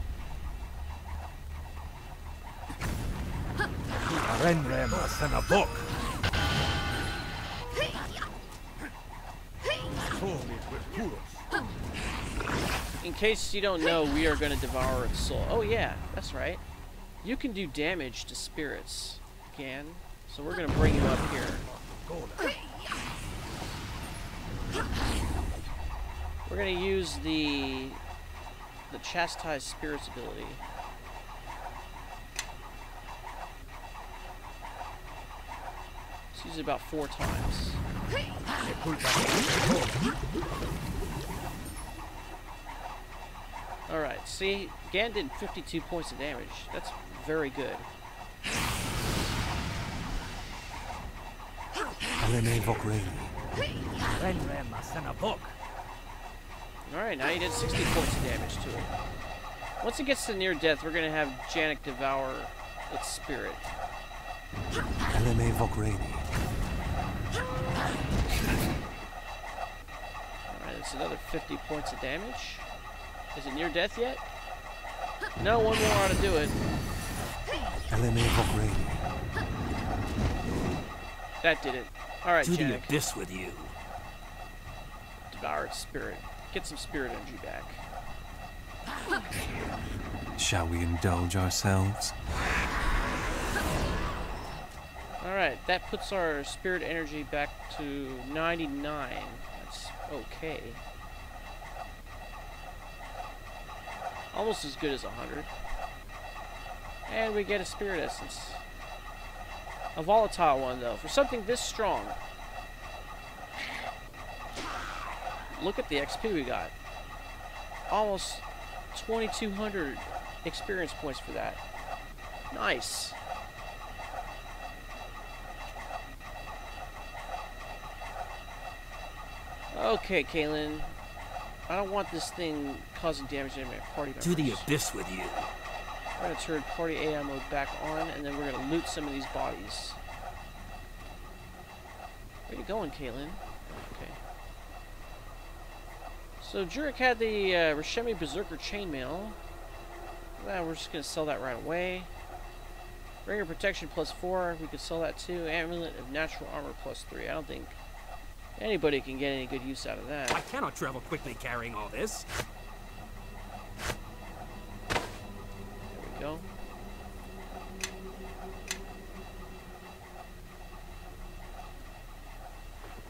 In case you don't know, we are going to devour its soul. Oh yeah, that's right. You can do damage to spirits, Gann. So we're going to bring you up here. We're going to use the chastise spirits ability. Let's use it about 4 times. Alright, see, Gann did 52 points of damage. That's very good. Alright, now you did 60 points of damage to it. Once it gets to near death, we're going to have Janiik devour its spirit. Alright, that's another 50 points of damage. Is it near death yet? No, one more ought to do it. That did it. Alright, Janiik. To the abyss with you. Devour its spirit. Get some spirit energy back. Shall we indulge ourselves? Alright, that puts our spirit energy back to 99. That's okay. Almost as good as 100. And we get a spirit essence. A volatile one, though. For something this strong. Look at the XP we got. Almost 2,200 experience points for that. Nice. Okay, Kaylin. I don't want this thing causing damage to my party members. To the abyss with you. We're going to turn party AI mode back on, and then we're going to loot some of these bodies. Where you going, Caitlin? Okay. So Janiik had the Rishemi Berserker Chainmail. Well, we're just gonna sell that right away. Ring of Protection +4, we could sell that too. Amulet of Natural Armor +3. I don't think anybody can get any good use out of that. I cannot travel quickly carrying all this. There we go.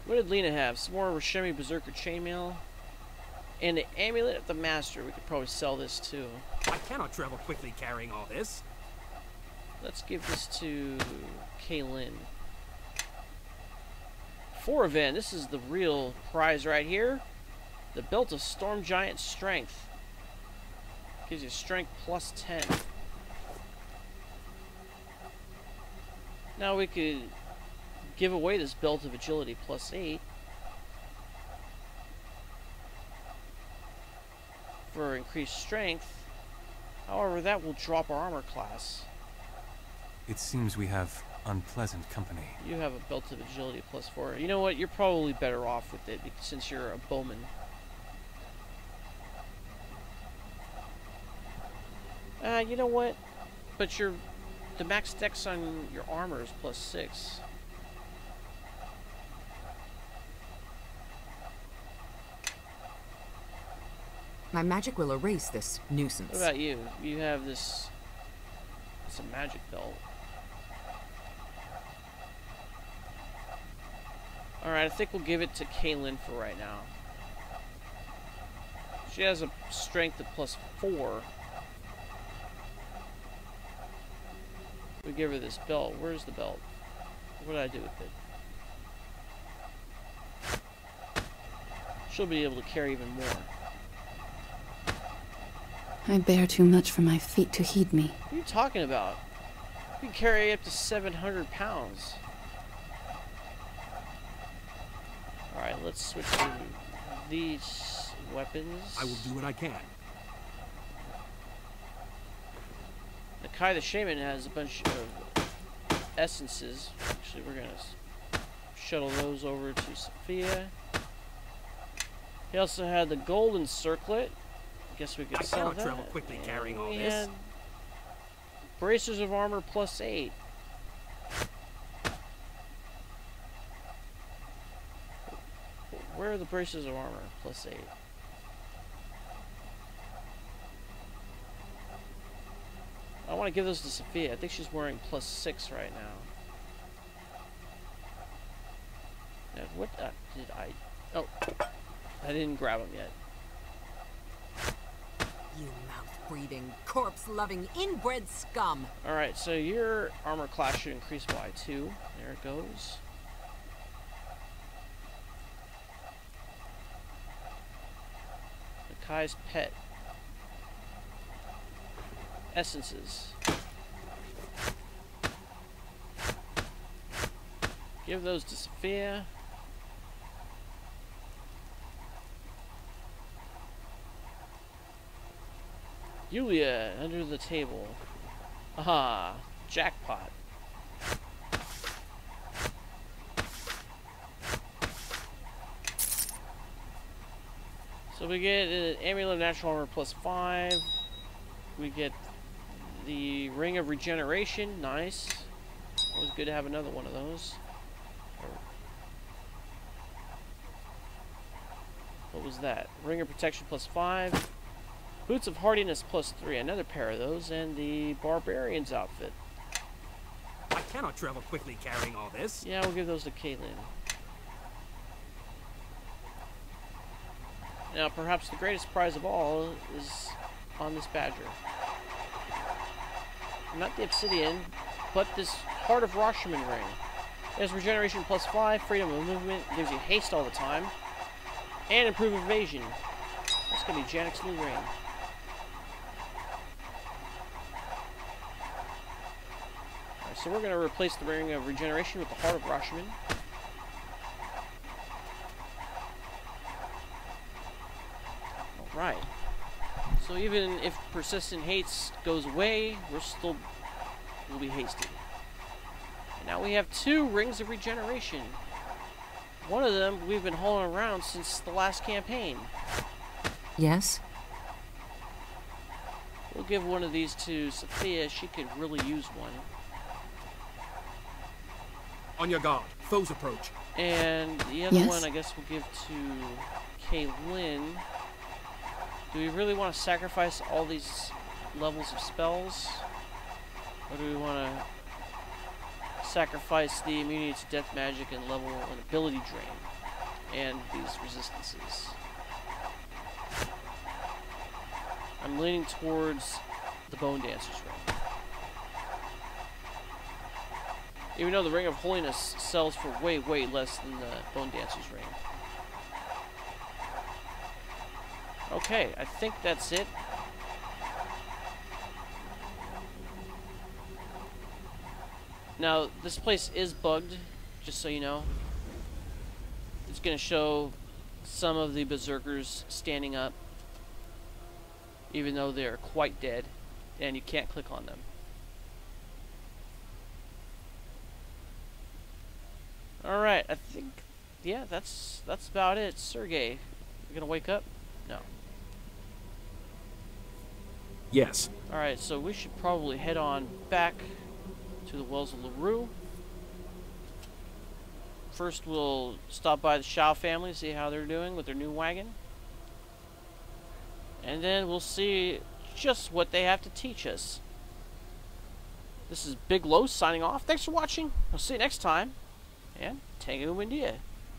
What did Lena have? Some more Rishemi Berserker Chainmail. And the Amulet of the Master. We could probably sell this too. I cannot travel quickly carrying all this. Let's give this to Kaylin. For event, this is the real prize right here. The Belt of Storm Giant Strength. Gives you strength +10. Now we could give away this Belt of Agility +8. For increased strength. However, that will drop our armor class. It seems we have unpleasant company. You have a Belt of Agility +4. You know what? You're probably better off with it since you're a bowman. You know what? But the max dex on your armor is +6. My magic will erase this nuisance. What about you? You have this... It's a magic belt. Alright, I think we'll give it to Kaylin for right now. She has a strength of +4. We give her this belt. Where's the belt? What did I do with it? She'll be able to carry even more. I bear too much for my feet to heed me. What are you talking about? You can carry up to 700 pounds. Alright, let's switch to these weapons. I will do what I can. Nikai the Shaman has a bunch of essences. Actually, we're going to shuttle those over to Sophia. He also had the golden circlet. I guess we could sell that. Travel quickly carrying all we this. had bracers of armor +8. Where are the bracers of armor +8? I want to give those to Sophia. I think she's wearing +6 right now. Now, what did I... Oh, I didn't grab them yet. You mouth-breathing, corpse-loving, inbred scum! Alright, so your armor class should increase by 2. There it goes. Nikai's pet. Essences. Give those to Sophia. Yulia, under the table. Aha, jackpot. So we get an Amulet of Natural Armor +5. We get the Ring of Regeneration, nice. Always good to have another one of those. What was that? Ring of Protection +5. Boots of Hardiness +3, another pair of those, and the Barbarian's outfit. I cannot travel quickly carrying all this. Yeah, we'll give those to Caitlin. Now, perhaps the greatest prize of all is on this badger. Not the obsidian, but this Heart of Rashomon ring. It has regeneration +5, freedom of movement, gives you haste all the time, and improved evasion. That's gonna be Janiik's new ring. Alright, so we're gonna replace the ring of regeneration with the Heart of Rashomon. Alright. So even if persistent haste goes away, we'll be hasted. And now we have 2 rings of regeneration. one of them we've been hauling around since the last campaign. Yes? We'll give one of these to Sophia. She could really use one. On your guard. Foes approach. And the other Yes? one I guess we'll give to Kaylin. Do we really want to sacrifice all these levels of spells? Or do we want to sacrifice the immunity to death magic and level and ability drain? And these resistances. I'm leaning towards the Bone Dancer's Ring. Even though the Ring of Holiness sells for way, way less than the Bone Dancer's Ring. Okay, I think that's it. Now, this place is bugged, just so you know. It's going to show some of the berserkers standing up, even though they're quite dead, and you can't click on them. Alright, I think, yeah, that's about it. Sergey, you gonna wake up? No. Yes. Alright, so we should probably head on back to the Wells of Lurue. First, we'll stop by the Shao family, see how they're doing with their new wagon. And then we'll see just what they have to teach us. This is Big Los signing off. Thanks for watching. I'll see you next time. And Tango India.